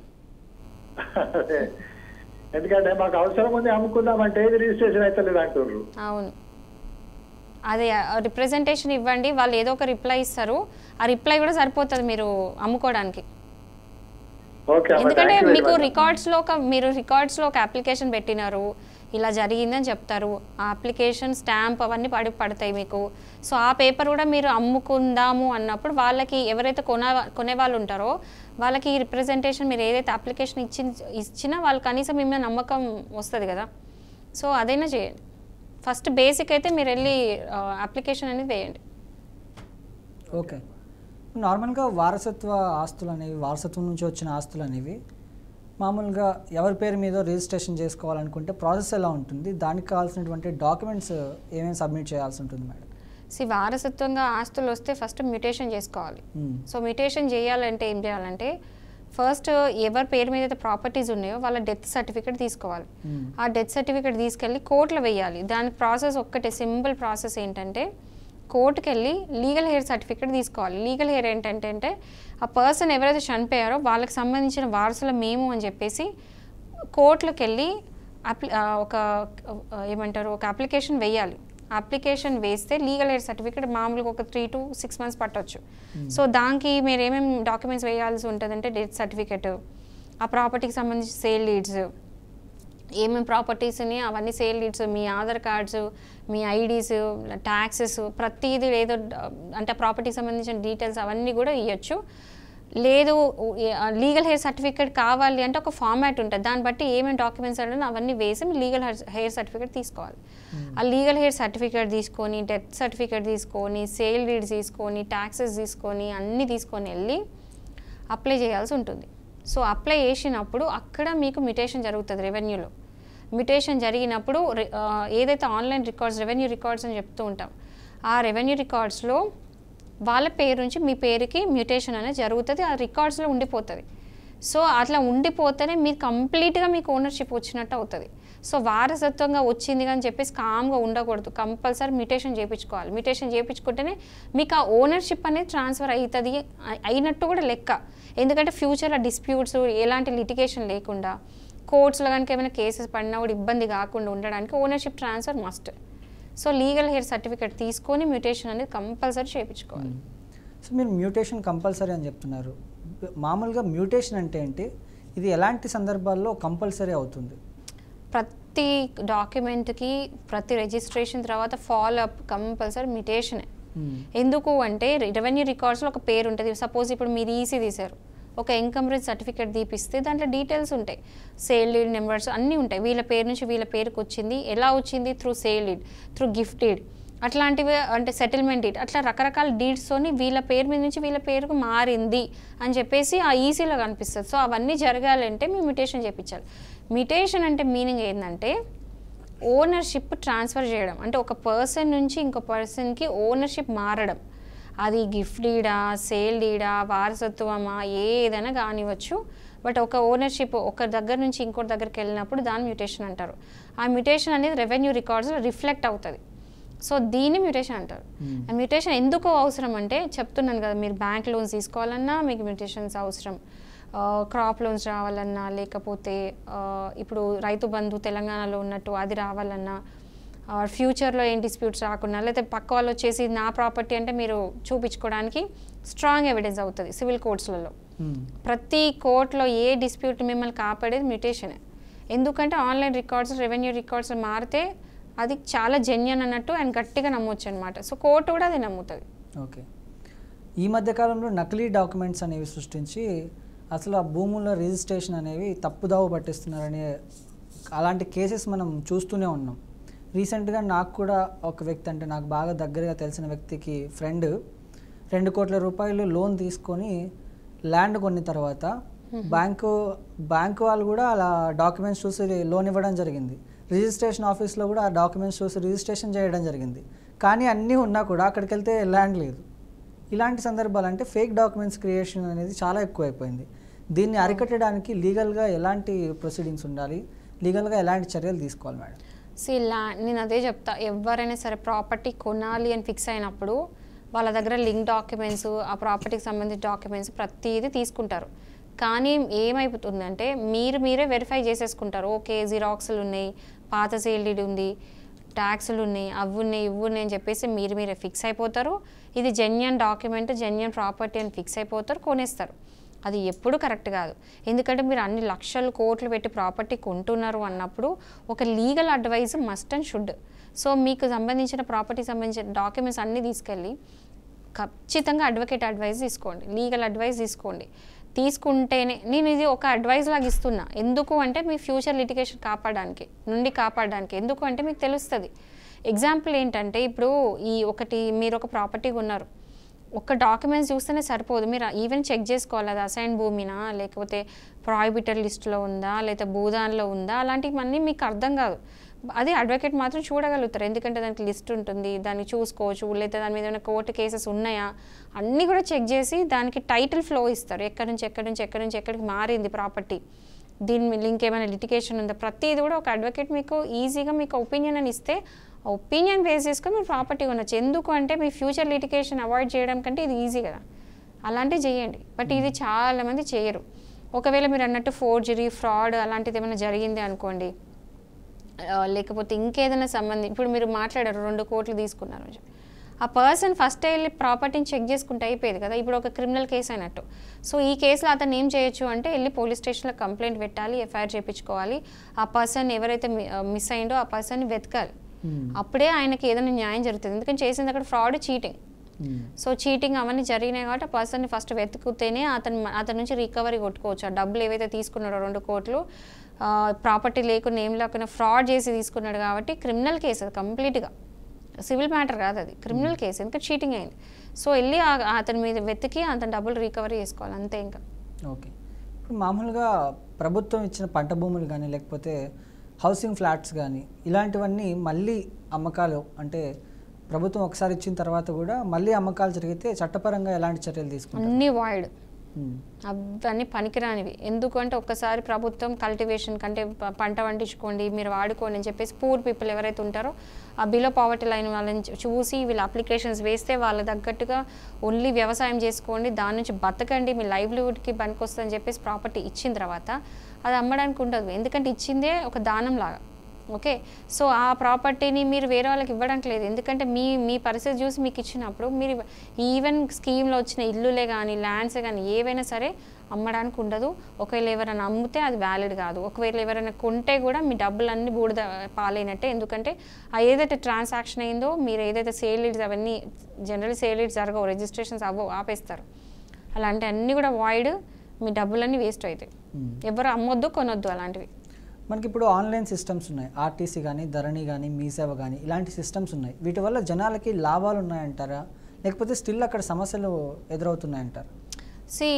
ఎందుకంటే మాకు అవసరం ఉంది అమ్ముకుందామంటే ఏది రిజిస్ట్రేషన్ అయితే లేదు అంటున్నారు. అవును, అదే రిప్రజెంటేషన్ ఇవ్వండి, వాళ్ళు ఏదో ఒక రిప్లై ఇస్తారు. ఆ రిప్లై కూడా సరిపోతుంది మీరు అమ్ముకోవడానికి. ఎందుకంటే మీకు మీరు రికార్డ్స్లో ఒక అప్లికేషన్ పెట్టినారు, ఇలా జరిగిందని చెప్తారు. ఆ అప్లికేషన్ స్టాంప్ అవన్నీ పడతాయి మీకు. సో ఆ పేపర్ కూడా మీరు అమ్ముకుందాము అన్నప్పుడు వాళ్ళకి ఎవరైతే కొనే వాళ్ళు ఉంటారో వాళ్ళకి ఈ రిప్రజెంటేషన్ మీరు ఏదైతే అప్లికేషన్ ఇచ్చినా వాళ్ళు కనీసం మీ మీద నమ్మకం వస్తుంది కదా. సో అదైనా చేయండి. ఫస్ట్ బేసిక్ అయితే మీరు వెళ్ళి అప్లికేషన్ అనేది వేయండి. ఓకే. నార్మల్గా వారసత్వ ఆస్తులు అనేవి, వారసత్వం నుంచి వచ్చిన ఆస్తులు అనేవి మామూలుగా ఎవరి పేరు మీద రిజిస్ట్రేషన్ చేసుకోవాలనుకుంటే ప్రాసెస్ ఎలా ఉంటుంది? దానికి కావాల్సినటువంటి డాక్యుమెంట్స్ ఏమేమి సబ్మిట్ చేయాల్సి ఉంటుంది మేడం? వారసత్వంగా ఆస్తులు వస్తే ఫస్ట్ మ్యూటేషన్ చేసుకోవాలి. సో మ్యూటేషన్ చేయాలంటే ఏం చేయాలంటే ఫస్ట్ ఎవరి పేరు మీద అయితే ప్రాపర్టీస్ ఉన్నాయో వాళ్ళ డెత్ సర్టిఫికేట్ తీసుకోవాలి. ఆ డెత్ సర్టిఫికేట్ తీసుకెళ్ళి కోర్టులో వేయాలి. దాని ప్రాసెస్ ఒక్కటే, సింపుల్ ప్రాసెస్ ఏంటంటే కోర్టుకి వెళ్ళి లీగల్ హెయిర్ సర్టిఫికేట్ తీసుకోవాలి. లీగల్ హెయిర్ ఏంటంటే ఆ పర్సన్ ఎవరైతే చనిపోయారో వాళ్ళకి సంబంధించిన వారసుల మేము అని చెప్పేసి కోర్టులోకి వెళ్ళి ఒక అప్లికేషన్ వేయాలి. అప్లికేషన్ వేస్తే లీగల్ హెయిర్ సర్టిఫికేట్ మామూలుగా ఒక 3 to 6 months పట్టవచ్చు. సో దానికి మీరు ఏమేమి డాక్యుమెంట్స్ వేయాల్సి ఉంటుందంటే డెత్ సర్టిఫికేట్, ఆ ప్రాపర్టీకి సంబంధించి సేల్ లీడ్స్, ఏమేమి ప్రాపర్టీస్ని అవన్నీ సేల్ లీడ్స్, మీ ఆధార్ కార్డ్స్, మీ ఐడీస్, ట్యాక్సెస్, ప్రతిదీ ఏదో అంటే ప్రాపర్టీకి సంబంధించిన డీటెయిల్స్ అవన్నీ కూడా ఇవ్వచ్చు. లేదు లీగల్ హెయిర్ సర్టిఫికేట్ కావాలి అంటే ఒక ఫార్మాట్ ఉంటుంది, దాన్ని బట్టి ఏమేమి డాక్యుమెంట్స్ అంటే అవన్నీ వేసి లీగల్ హెయిర్ సర్టిఫికేట్ తీసుకోవాలి. ఆ లీగల్ హెయిర్ సర్టిఫికేట్ తీసుకొని, డెత్ సర్టిఫికేట్ తీసుకొని, సేల్ డీడ్స్ తీసుకొని, ట్యాక్సెస్ తీసుకొని, అన్నీ తీసుకొని వెళ్ళి అప్లై చేయాల్సి ఉంటుంది. సో అప్లై చేసినప్పుడు అక్కడ మీకు మ్యూటేషన్ జరుగుతుంది. రెవెన్యూలో మ్యూటేషన్ జరిగినప్పుడు ఏదైతే ఆన్లైన్ రికార్డ్స్, రెవెన్యూ రికార్డ్స్ అని చెప్తూ ఉంటాం, ఆ రెవెన్యూ రికార్డ్స్లో వాళ్ళ పేరు నుంచి మీ పేరుకి మ్యూటేషన్ అనేది జరుగుతుంది. ఆ రికార్డ్స్లో ఉండిపోతుంది. సో అట్లా ఉండిపోతేనే మీరు కంప్లీట్గా మీకు ఓనర్షిప్ వచ్చినట్టు అవుతుంది. సో వారసత్వంగా వచ్చింది అని చెప్పేసి కామ్గా ఉండకూడదు, కంపల్సరీ మ్యూటేషన్ చేయించుకోవాలి. మ్యూటేషన్ చేయించుకుంటేనే మీకు ఆ ఓనర్షిప్ అనేది ట్రాన్స్ఫర్ అవుతుంది, అయినట్టు కూడా లెక్క. ఎందుకంటే ఫ్యూచర్లో డిస్ప్యూట్స్, ఎలాంటి లిటిగేషన్ లేకుండా, కోర్ట్స్లో కనుక ఏమైనా కేసెస్ పడినా కూడా ఇబ్బంది కాకుండా ఉండడానికి ownership transfer must. So legal heir certificate తీసుకొని మ్యూటేషన్ అనేది కంపల్సరీ చేయించుకోవాలి. సో మీరు మ్యూటేషన్ కంపల్సరీ అని చెప్తున్నారు. మామూలుగా మ్యూటేషన్ అంటే ఏంటి? ఇది ఎలాంటి సందర్భాల్లో కంపల్సరీ అవుతుంది? ప్రతి డాక్యుమెంట్కి, ప్రతి రిజిస్ట్రేషన్ తర్వాత ఫాలో అప్ కంపల్సరీ మ్యూటేషనే. ఎందుకు అంటే రెవెన్యూ రికార్డ్స్లో ఒక పేరు ఉంటుంది. సపోజ్ ఇప్పుడు మీరు ఈసీ తీశారు, ఒక ఇన్కమ్ రేట్ సర్టిఫికేట్ తీపిస్తే దాంట్లో డీటెయిల్స్ ఉంటాయి, సేల్ లీడ్ నెంబర్స్ అన్నీ ఉంటాయి. వీళ్ళ పేరు నుంచి వీళ్ళ పేరుకి వచ్చింది, ఎలా వచ్చింది, through sale deed, through gift deed, అట్లాంటివి అంటే సెటిల్మెంట్ డీడ్, అట్లా రకరకాల డీడ్స్తోని వీళ్ళ పేరు మీద నుంచి వీళ్ళ పేరుకు మారింది అని చెప్పేసి ఆ ఈసీలో కనిపిస్తుంది. సో అవన్నీ జరగాలంటే మేము మ్యూటేషన్ చేయించాలి. మ్యూటేషన్ అంటే మీనింగ్ ఏంటంటే ఓనర్షిప్ ట్రాన్స్ఫర్ చేయడం, అంటే ఒక పర్సన్ నుంచి ఇంకో పర్సన్కి ఓనర్షిప్ మారడం. అది గిఫ్ట్ డీడా, సేల్ డీడా, వారసత్వమా, ఏదైనా కానివ్వచ్చు. బట్ ఒక ఓనర్షిప్ ఒక దగ్గర నుంచి ఇంకోటి దగ్గరికి వెళ్ళినప్పుడు దాన్ని మ్యూటేషన్ అంటారు. ఆ మ్యూటేషన్ అనేది రెవెన్యూ రికార్డ్స్లో రిఫ్లెక్ట్ అవుతుంది. సో దీన్ని మ్యూటేషన్ అంటారు. ఆ మ్యూటేషన్ ఎందుకు అవసరం అంటే చెప్తున్నాను కదా, మీరు బ్యాంక్ లోన్స్ తీసుకోవాలన్నా మీకు మ్యూటేషన్స్ అవసరం, క్రాప్ లోన్స్ రావాలన్నా, లేకపోతే ఇప్పుడు రైతు బంధు తెలంగాణలో ఉన్నట్టు అది రావాలన్నా, ఫ్యూచర్లో ఏం డిస్ప్యూట్స్ రాకుండా, లేకపోతే పక్క వాళ్ళు వచ్చేసి నా ప్రాపర్టీ అంటే మీరు చూపించుకోవడానికి స్ట్రాంగ్ ఎవిడెన్స్ అవుతుంది సివిల్ కోర్ట్స్లలో. ప్రతి కోర్టులో ఏ డిస్ప్యూట్ మిమ్మల్ని కాపాడేది మ్యూటేషనే. ఎందుకంటే ఆన్లైన్ రికార్డ్స్, రెవెన్యూ రికార్డ్స్ మారితే అది చాలా జెన్యూన్ అన్నట్టు ఆయన గట్టిగా నమ్మొచ్చు అనమాట. సో కోర్టు కూడా అది నమ్ముతుంది. ఓకే. ఈ మధ్యకాలంలో నకిలీ డాక్యుమెంట్స్ అనేవి సృష్టించి అసలు ఆ భూముల రిజిస్ట్రేషన్ అనేవి తప్పుదావ పట్టిస్తున్నారనే అలాంటి కేసెస్ మనం చూస్తూనే ఉన్నాం. రీసెంట్గా నాకు కూడా ఒక వ్యక్తి, అంటే నాకు బాగా దగ్గరగా తెలిసిన వ్యక్తికి ఫ్రెండ్ 2 కోట్ల రూపాయలు లోన్ తీసుకొని ల్యాండ్ కొన్న తర్వాత బ్యాంకు వాళ్ళు కూడా అలా డాక్యుమెంట్స్ చూసి లోన్ ఇవ్వడం జరిగింది. రిజిస్ట్రేషన్ ఆఫీస్లో కూడా ఆ డాక్యుమెంట్స్ చూసి రిజిస్ట్రేషన్ చేయడం జరిగింది. కానీ అన్నీ ఉన్నా కూడా అక్కడికి వెళ్తే ల్యాండ్ లేదు. ఇలాంటి సందర్భాలు అంటే ఫేక్ డాక్యుమెంట్స్ క్రియేషన్ అనేది చాలా ఎక్కువైపోయింది. దీన్ని అరికట్టడానికి లీగల్గా ఎలాంటి ప్రొసీడింగ్స్ ఉండాలి, లీగల్గా ఎలాంటి చర్యలు తీసుకోవాలి మేడం? నేను అదే చెప్తా, ఎవరైనా సరే ప్రాపర్టీ కొనాలి అని ఫిక్స్ అయినప్పుడు వాళ్ళ దగ్గర లింక్ డాక్యుమెంట్స్, ఆ ప్రాపర్టీకి సంబంధించిన డాక్యుమెంట్స్ ప్రతిదీ తీసుకుంటారు. కానీ ఏమైపోతుందంటే మీరే వెరిఫై చేసేసుకుంటారు. ఓకే, జిరాక్స్లు ఉన్నాయి, పాత సేల్డీడ్ ఉంది, ట్యాక్స్లు ఉన్నాయి, అవి ఉన్నాయి, ఇవి ఉన్నాయి అని చెప్పేసి మీరే ఫిక్స్ అయిపోతారు. ఇది జెన్యూన్ డాక్యుమెంట్, జెన్యూన్ ప్రాపర్టీ అని ఫిక్స్ అయిపోతారు, కొనేస్తారు. అది ఎప్పుడు కరెక్ట్ కాదు. ఎందుకంటే మీరు అన్ని లక్షలు కోట్లు పెట్టి ప్రాపర్టీ కొంటున్నారు అన్నప్పుడు ఒక legal advice must and should. So మీకు సంబంధించిన ప్రాపర్టీకి సంబంధించిన డాక్యుమెంట్స్ అన్నీ తీసుకెళ్ళి ఖచ్చితంగా అడ్వకేట్ అడ్వైజ్ తీసుకోండి, లీగల్ అడ్వైజ్ తీసుకోండి. తీసుకుంటేనే నేను ఇది ఒక అడ్వైజ్ లాగా ఇస్తున్నా. ఎందుకు అంటే మీ ఫ్యూచర్ లిటిగేషన్ కాపాడడానికి. ఎందుకు అంటే మీకు తెలుస్తుంది. ఎగ్జాంపుల్ ఏంటంటే ఇప్పుడు మీరు ఒక ప్రాపర్టీ కొన్నారు, ఒక్క డాక్యుమెంట్స్ చూస్తేనే సరిపోదు. మీరు ఈవెన్ చెక్ చేసుకోవాలి అది అసైన్ భూమినా, లేకపోతే ప్రాహిబిటెడ్ లిస్టులో ఉందా, లేకపోతే భూదాన్లో ఉందా, అలాంటివన్నీ మీకు అర్థం కాదు. అది అడ్వకేట్ మాత్రం చూడగలుగుతారు. ఎందుకంటే దానికి లిస్ట్ ఉంటుంది, దాన్ని చూసుకోవచ్చు. లేదా దాని మీద ఏమైనా కోర్టు కేసెస్ ఉన్నాయా అన్నీ కూడా చెక్ చేసి దానికి టైటిల్ ఫ్లో ఇస్తారు. ఎక్కడి నుంచి ఎక్కడికి మారింది ప్రాపర్టీ, దీని లింక్ ఏమైనా లిటిగేషన్ ఉందా, ప్రతిది కూడా ఒక అడ్వకేట్ మీకు ఈజీగా మీకు ఒపీనియన్ అని ఇస్తే ఆ ఒపీనియన్ బేస్ చేసుకొని మీరు ప్రాపర్టీ కొనొచ్చు. ఎందుకు అంటే మీ ఫ్యూచర్ లిటిగేషన్ అవాయిడ్ చేయడం కంటే ఇది ఈజీ కదా, అలాంటివి చేయండి. బట్ ఇది చాలామంది చేయరు. ఒకవేళ మీరు అన్నట్టు ఫోర్జరీ, ఫ్రాడ్ అలాంటిది ఏమైనా జరిగింది అనుకోండి, లేకపోతే ఇంకేదైనా ఇప్పుడు మీరు మాట్లాడారు 2 కోట్లు తీసుకున్నారు, ఆ పర్సన్ ఫస్ట్ వెళ్ళి ప్రాపర్టీని చెక్ చేసుకుంటే అయిపోయేది కదా. ఇప్పుడు ఒక క్రిమినల్ కేసు అయినట్టు. సో ఈ కేసులో అతను ఏం చేయొచ్చు అంటే వెళ్ళి పోలీస్ స్టేషన్లో కంప్లైంట్ పెట్టాలి, ఎఫ్ఐఆర్ చేయించుకోవాలి. ఆ పర్సన్ ఎవరైతే మిస్ అయిందో ఆ పర్సన్ని వెతకాలి. అప్పుడే ఆయనకి ఏదైనా న్యాయం జరుగుతుంది. ఎందుకంటే చేసింది అక్కడ ఫ్రాడ్, చీటింగ్. సో చీటింగ్ అవన్నీ జరిగినాయి కాబట్టి ఆ పర్సన్ని ఫస్ట్ వెతుకుతేనే అతని నుంచి రికవరీ కొట్టుకోవచ్చు. ఆ డబ్బులు ఏవైతే తీసుకున్నాడో 2 కోట్లు ప్రాపర్టీ లేకుండా ఏం లేకుండా ఫ్రాడ్ చేసి తీసుకున్నాడు కాబట్టి క్రిమినల్ కేసు అది, కంప్లీట్గా సివిల్ మ్యాటర్ కాదు, అది క్రిమినల్ కేసు. ఎందుకంటే చీటింగ్ అయింది. సో వెళ్ళి అతని మీద వెతికి అతని డబ్బులు రికవరీ చేసుకోవాలి, అంతే. ఇంకా ఓకే, ఇప్పుడు మామూలుగా ప్రభుత్వం ఇచ్చిన పంట భూములు కానీ లేకపోతే హౌసింగ్ ఫ్లాట్స్ కానీ ఇలాంటివన్నీ మళ్ళీ అమ్మకాలు, అంటే ప్రభుత్వం ఒకసారి ఇచ్చిన తర్వాత కూడా మళ్ళీ అమ్మకాలు జరిగితే చట్టపరంగా ఎలాంటి చర్యలు తీసుకుంటారు? అన్నీ వాయిడ్, అవన్నీ పనికిరానివి. ఎందుకంటే ఒక్కసారి ప్రభుత్వం కల్టివేషన్ కంటే పంట పండించుకోండి, మీరు వాడుకోండి అని చెప్పేసి పూర్ పీపుల్ ఎవరైతే ఉంటారో ఆ బిలో పావర్టీ లైన్ వాళ్ళని చూసి వీళ్ళు అప్లికేషన్స్ వేస్తే వాళ్ళ తగ్గట్టుగా ఓన్లీ వ్యవసాయం చేసుకోండి, దాని నుంచి బతకండి, మీ లైవ్లీహుడ్కి పనికొస్తుందని చెప్పేసి ప్రాపర్టీ ఇచ్చిన తర్వాత అది అమ్మడానికి ఉండదు. ఎందుకంటే ఇచ్చిందే ఒక దానం లాగా. ఓకే, సో ఆ ప్రాపర్టీని మీరు వేరే వాళ్ళకి ఇవ్వడానికి లేదు. ఎందుకంటే మీ పరిస్థితి చూసి మీకు ఇచ్చినప్పుడు మీరు ఈవెన్ స్కీమ్లో వచ్చిన ఇల్లులే కానీ ల్యాండ్సే కానీ ఏవైనా సరే అమ్మడానికి ఉండదు. ఒకవేళ ఎవరైనా అమ్మితే అది వ్యాలిడ్ కాదు. ఒకవేళ ఎవరైనా కొంటే కూడా మీ డబ్బులన్నీ బూడిద పాలైనట్టే. ఎందుకంటే ఏదైతే ట్రాన్సాక్షన్ అయిందో, మీరు ఏదైతే సేల్ లీడ్స్ అవన్నీ జనరల్ సేల్ లీడ్స్ జరగవు, రిజిస్ట్రేషన్స్ అవ్వవు, ఆపేస్తారు. అలాంటి అన్నీ కూడా వాయిడ్, మీ డబ్బులన్నీ వేస్ట్ అవుతాయి. ఎవరు అమ్మొద్దు, కొనొద్దు అలాంటివి. మనకి ఇప్పుడు ఆన్లైన్ సిస్టమ్స్ ఉన్నాయి, ఆర్టీసీ కానీ, ధరణి కానీ, మీ సేవ కానీ, ఇలాంటి సిస్టమ్స్ ఉన్నాయి. వీటి వల్ల జనాలకి లాభాలు ఉన్నాయంటారా, లేకపోతే స్టిల్ అక్కడ సమస్యలు ఎదురవుతున్నాయంటారా?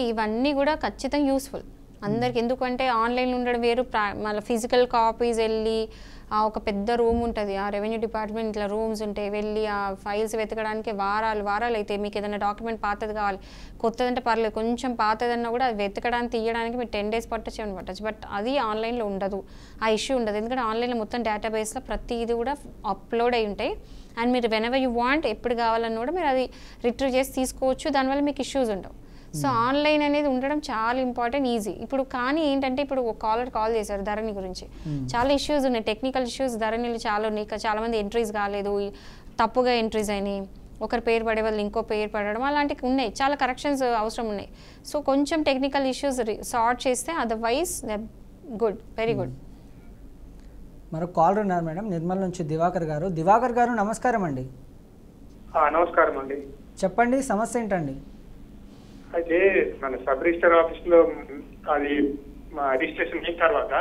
ఇవన్నీ కూడా ఖచ్చితంగా యూస్ఫుల్ అందరికి. ఎందుకంటే ఆన్లైన్లో ఉండడం వేరు, మళ్ళీ ఫిజికల్ కాపీస్ వెళ్ళి ఒక పెద్ద రూమ్ ఉంటుంది, ఆ రెవెన్యూ డిపార్ట్మెంట్ ఇట్లా రూమ్స్ ఉంటాయి, వెళ్ళి ఆ ఫైల్స్ వెతకడానికి వారాలు అయితే. మీకు ఏదైనా డాక్యుమెంట్ పాతది కావాలి, కొత్తదంటే పర్లేదు, కొంచెం పాతదన్నా కూడా అది వెతకడానికి తీయడానికి మీరు 10 days పట్టచ్చు. బట్ అది ఆన్లైన్లో ఉండదు, ఆ ఇష్యూ ఉండదు. ఎందుకంటే ఆన్లైన్లో మొత్తం డేటాబేస్లో ప్రతిది కూడా అప్లోడ్ అయి ఉంటాయి. అండ్ మీరు వెనెవర్ యూ వాంట్, ఎప్పుడు కావాలన్నా కూడా మీరు అది రిట్రీవ్ చేసి తీసుకోవచ్చు. దానివల్ల మీకు ఇష్యూస్ ఉండవు. సో ఆన్లైన్ అనేది ఉండడం చాలా ఇంపార్టెంట్, ఈజీ. ఇప్పుడు కానీ ఏంటంటే ఇప్పుడు ఒక కాల్ చేశారు ధరణి గురించి, చాలా ఇష్యూస్ ఉన్నాయి, టెక్నికల్ ఇష్యూస్ ధరణిలో చాలా ఉన్నాయి. చాలా మంది ఎంట్రీస్ కాలేదు, తప్పుగా ఎంట్రీస్ అయినాయి, ఒకరి పేరు పడే వాళ్ళు ఇంకో పేరు పడడం, అలాంటివి ఉన్నాయి. చాలా కరెక్షన్స్ అవసరం ఉన్నాయి. సో కొంచెం టెక్నికల్ ఇష్యూస్ సార్ట్ చేస్తే అదర్వైజ్ గుడ్, వెరీ గుడ్. మరో కాలర్ ఉన్నారు మేడం, నిర్మల్ నుంచి దివాకర్ గారు. దివాకర్ గారు నమస్కారం అండి. నమస్కారం అండి, చెప్పండి సమస్య ఏంటండి? అయితే మన సబ్ రిజిస్టర్ ఆఫీస్ లో అది రిజిస్ట్రేషన్ అయిన తర్వాత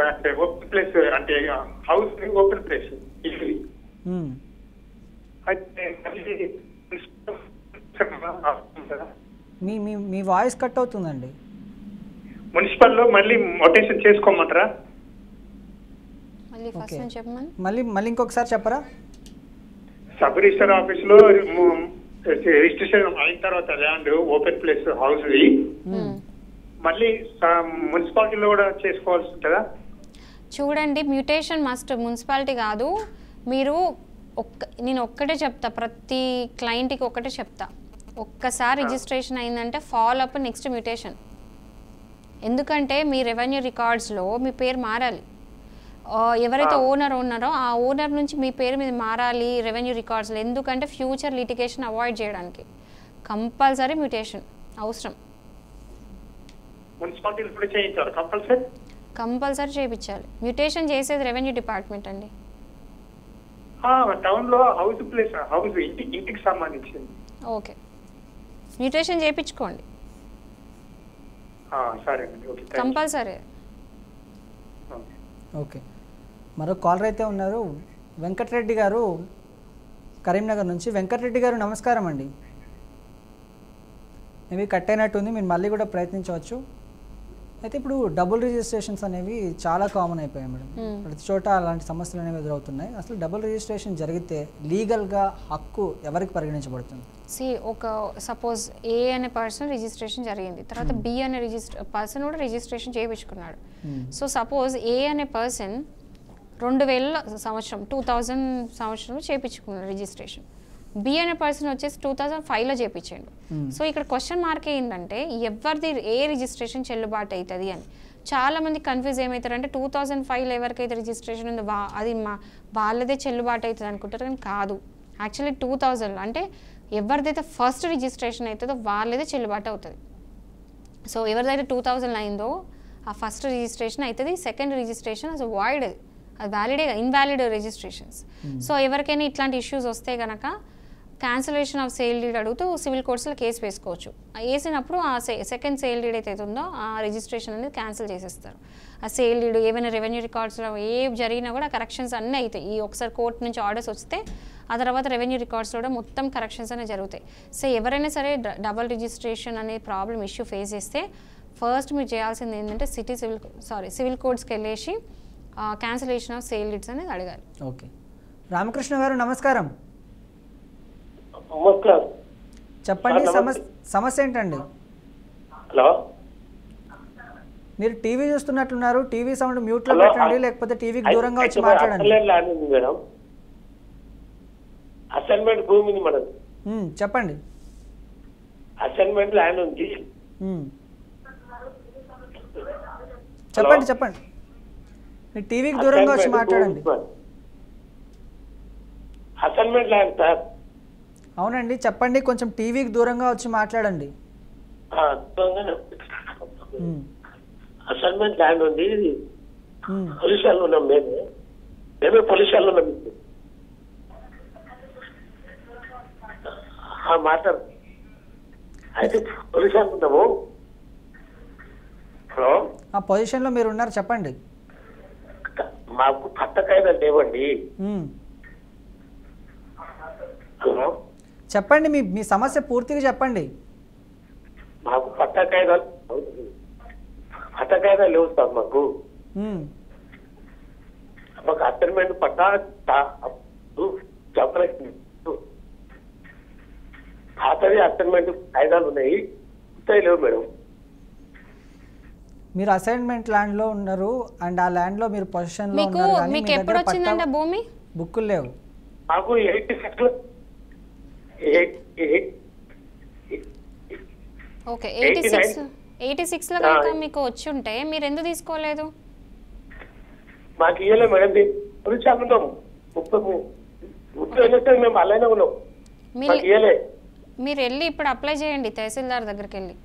అంటే ఓపెన్ ప్లేస్, అంటే హౌస్ ఓపెన్ ప్లేస్ ఇల్లు, అయితే మీ వాయిస్ కట్ అవుతుందండి. మున్సిపల్ లో మళ్ళీ మొటేషన్ చేసుకోమంటారా? మళ్ళీ ఇంకొకసారి చెప్పరా? సబ్ రిజిస్టర్ ఆఫీస్ లో రిజిస్ట్రేషన్ అయిన తర్వాత ల్యాండ్ ఓపెన్ ప్లేస్ హౌస్ మళ్ళీ మున్సిపాలిటీలో కూడా చేసుకోవాల్సి ఉంటుందా? చూడండి, మ్యూటేషన్ మస్ట్, మున్సిపాలిటీ కాదు. మీరు నేను ఒక్కటే చెప్తా, ప్రతి క్లయింట్కి ఒక్కటే చెప్తా, ఒక్కసారి రిజిస్ట్రేషన్ అయిందంటే ఫాలో అప్ నెక్స్ట్ మ్యూటేషన్. ఎందుకంటే మీ రెవెన్యూ రికార్డ్స్లో మీ పేరు మారాలి. ఎవరైతే ఓనర్ ఉన్నారో ఆ ఓనర్ నుంచి మీ పేరు మీద మారాలి రెవెన్యూ రికార్డ్స్లో. ఎందుకంటే ఫ్యూచర్ లిటిగేషన్ అవాయిడ్ చేయడానికి కంపల్సరీ మ్యూటేషన్ అవసరం. కంపల్సరీ చేయించాలి. మ్యూటేషన్ చేసేది రెవెన్యూ డిపార్ట్మెంట్ అండి. టౌన్లో హౌస్ ప్లేస్ హౌస్ ఇంటికి సంబంధించింది. ఓకే, మ్యూటేషన్ చేయించుకోండి కంపల్సరీ. ఓకే, మరో కాలర్ అయితే ఉన్నారు, వెంకటరెడ్డి గారు కరీంనగర్ నుంచి. వెంకటరెడ్డి గారు నమస్కారం అండి. మేబీ కట్ అయినట్టుంది, మీరు మళ్ళీ కూడా ప్రయత్నించవచ్చు. అయితే ఇప్పుడు డబుల్ రిజిస్ట్రేషన్స్ అనేవి చాలా కామన్ అయిపోయాయి మేడం. ప్రతి చోట అలాంటి సమస్యలు అనేవి ఎదురవుతున్నాయి. అసలు డబుల్ రిజిస్ట్రేషన్ జరిగితే లీగల్గా హక్కు ఎవరికి పరిగణించబడుతుంది? ఒక సపోజ్ ఏ అనే పర్సన్ రిజిస్ట్రేషన్ జరిగింది, తర్వాత బి అనే పర్సన్ కూడా రిజిస్ట్రేషన్ చేయించుకున్నాడు. సో సపోజ్ ఏ అనే పర్సన్ 2000 సంవత్సరంలో చేయించుకున్నాడు రిజిస్ట్రేషన్. బి అనే పర్సన్ వచ్చేసి 2005లో చేయించాడు. సో ఇక్కడ క్వశ్చన్ మార్క్ ఏంటంటే ఎవరిది ఏ రిజిస్ట్రేషన్ చెల్లుబాటు అవుతుంది అని. చాలామంది కన్ఫ్యూజ్ ఏమవుతారంటే 2005లో ఎవరికైతే రిజిస్ట్రేషన్ ఉందో అది వాళ్ళదే చెల్లుబాటు అవుతుంది అనుకుంటారు, కానీ కాదు. యాక్చువల్లీ 2000 అంటే ఎవరిదైతే ఫస్ట్ రిజిస్ట్రేషన్ అవుతుందో వాళ్ళదే చెల్లుబాటు అవుతుంది. సో ఎవరిదైతే 2000 అయిందో ఆ ఫస్ట్ రిజిస్ట్రేషన్ అవుతుంది. సెకండ్ రిజిస్ట్రేషన్ అసలు వాయిడ్, అది వ్యాలిడే, ఇన్వాలిడ్ రిజిస్ట్రేషన్స్. సో ఎవరికైనా ఇట్లాంటి ఇష్యూస్ వస్తే కనుక క్యాన్సిలేషన్ ఆఫ్ సేల్ డీడ్ అడుగుతూ సివిల్ కోర్ట్స్లో కేసు వేసుకోవచ్చు. వేసినప్పుడు ఆ సెకండ్ సేల్ డీడ్ అయితే ఉందో ఆ రిజిస్ట్రేషన్ అనేది క్యాన్సిల్ చేసేస్తారు. ఆ సేల్ డీడ్ ఏమైనా రెవెన్యూ రికార్డ్స్లో ఏ జరిగినా కూడా కరెక్షన్స్ అన్నీ అవుతాయి. ఈ ఒకసారి కోర్టు నుంచి ఆర్డర్స్ వస్తే ఆ తర్వాత రెవెన్యూ రికార్డ్స్లో కూడా మొత్తం కరెక్షన్స్ అనేవి జరుగుతాయి. సో ఎవరైనా సరే డబల్ రిజిస్ట్రేషన్ అనే ప్రాబ్లం ఇష్యూ ఫేస్ చేస్తే ఫస్ట్ మీరు చేయాల్సింది ఏంటంటే సివిల్ కోర్ట్స్కి వెళ్ళేసి క్యాన్సిలేషన్ ఆఫ్ సేల్ డీడ్స్ అనేది అడగాలి. ఓకే, రామకృష్ణ గారు నమస్కారం. చెప్పండి, సమస్య ఏంటండి? హలో, మీరు టీవీ చూస్తున్నట్లున్నారు, టీవీ సౌండ్ మ్యూట్ లో పెట్టండి, లేకపోతే టీవీకి దూరంగా వచ్చి మాట్లాడండి. మేడం అసైన్మెంట్ భూమి ఉంది మేడం. చెప్పండి. అసైన్మెంట్ ల్యాండ్ ఉంది. చెప్పండి. మీరు టీవీకి దూరంగా వచ్చి మాట్లాడండి. Assignment land sir. అవునండి, చెప్పండి, కొంచెం టీవీకి దూరంగా వచ్చి మాట్లాడండి. అసైన్మెంట్ ల్యాండ్ ఉంది. పొల్యూషన్లో ఉన్నాం, మేమే పొల్యూషన్లో ఉన్నాం. మాట్లాడు. అయితే పొల్యూషన్ ఉన్నాము. హలో, ఆ పొజిషన్లో మీరు ఉన్నారు, చెప్పండి. మాకు పట్ట కాయిదాలు లేవండి. హలో, చెప్పండి, మీ సమస్య పూర్తిగా చెప్పండి. మాకు పట్ట కాయిదాలు లేవు సార్. మాకు అసైన్మెంట్ పట్టా చెప్పలేదు. పాతది అసైన్మెంట్ కాయిదాలు ఉన్నాయి, లేవు మేడం. మీరు అసైన్మెంట్ ల్యాండ్ లో ఉన్నారు అండ్ ఆ ల్యాండ్ లో మీరు పొజిషన్ లో ఉన్నారు, కానీ మీకు ఎప్పుడు వచ్చిందంటే భూమి బుక్కులు లేవు. మాకు 86 ఓకే, 86లో కనుక మీకు వచ్చి ఉంటే మీరు ఎందుకు తీసుకోలేదు? మాకు ఇయ్యలే మేడం. పొల్యూషన్ ఉన్నాం 30 మేము అలానే ఉన్నాం. మీరు వెళ్ళి ఇప్పుడు అప్లై చేయండి తహసీల్దార్ దగ్గరికి వెళ్ళి.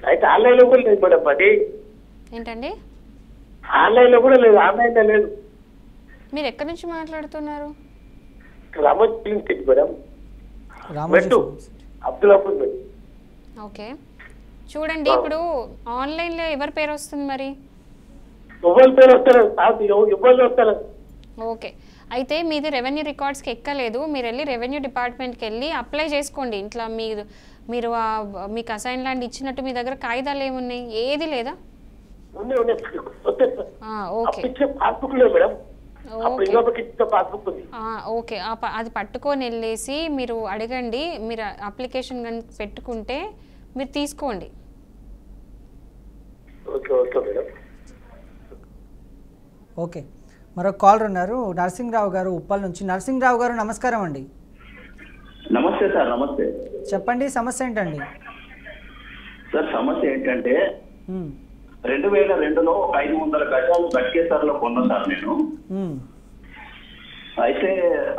అయితే ఆన్లైన్ లో కూడా లేదు మేడం. అది ఏంటండి? ఆన్లైన్ లో కూడా లేదు. ఆన్లైన్ లో లేదు. మీరు ఎక్కడి నుంచి మాట్లాడుతున్నారు? ఓకే, చూడండి, ఇప్పుడు ఆన్లైన్ లో ఎవరి పేరు వస్తుంది మరి? ఓకే, అయితే మీది రెవెన్యూ రికార్డ్స్కి ఎక్కలేదు. మీరు వెళ్ళి రెవెన్యూ డిపార్ట్మెంట్కి వెళ్ళి అప్లై చేసుకోండి. ఇంట్లో మీరు మీకు అసైన్ ల్యాండ్ ఇచ్చినట్టు మీ దగ్గర కాగితాలు ఏమున్నాయి? ఏది లేదా? ఓకే, అప్పుడు ఇంకొకరికి ఇచ్చిన పాస్బుక్ ఉంది. ఓకే, అది పట్టుకొని వెళ్ళేసి మీరు అడగండి. మీరు అప్లికేషన్ కానీ పెట్టుకుంటే మీరు తీసుకోండి. Okay okay madam. ఓకే, మరొక కాలర్ ఉన్నారు, నరసింహరావు గారు ఉప్పల్ నుంచి. నరసింహరావు గారు నమస్కారం అండి. నమస్తే సార్. నమస్తే చెప్పండి, సమస్య ఏంటండి? సార్ సమస్య ఏంటంటే 2002లో 500 గజాలు గట్కేసర్లో కొన్నా సార్ నేను. అయితే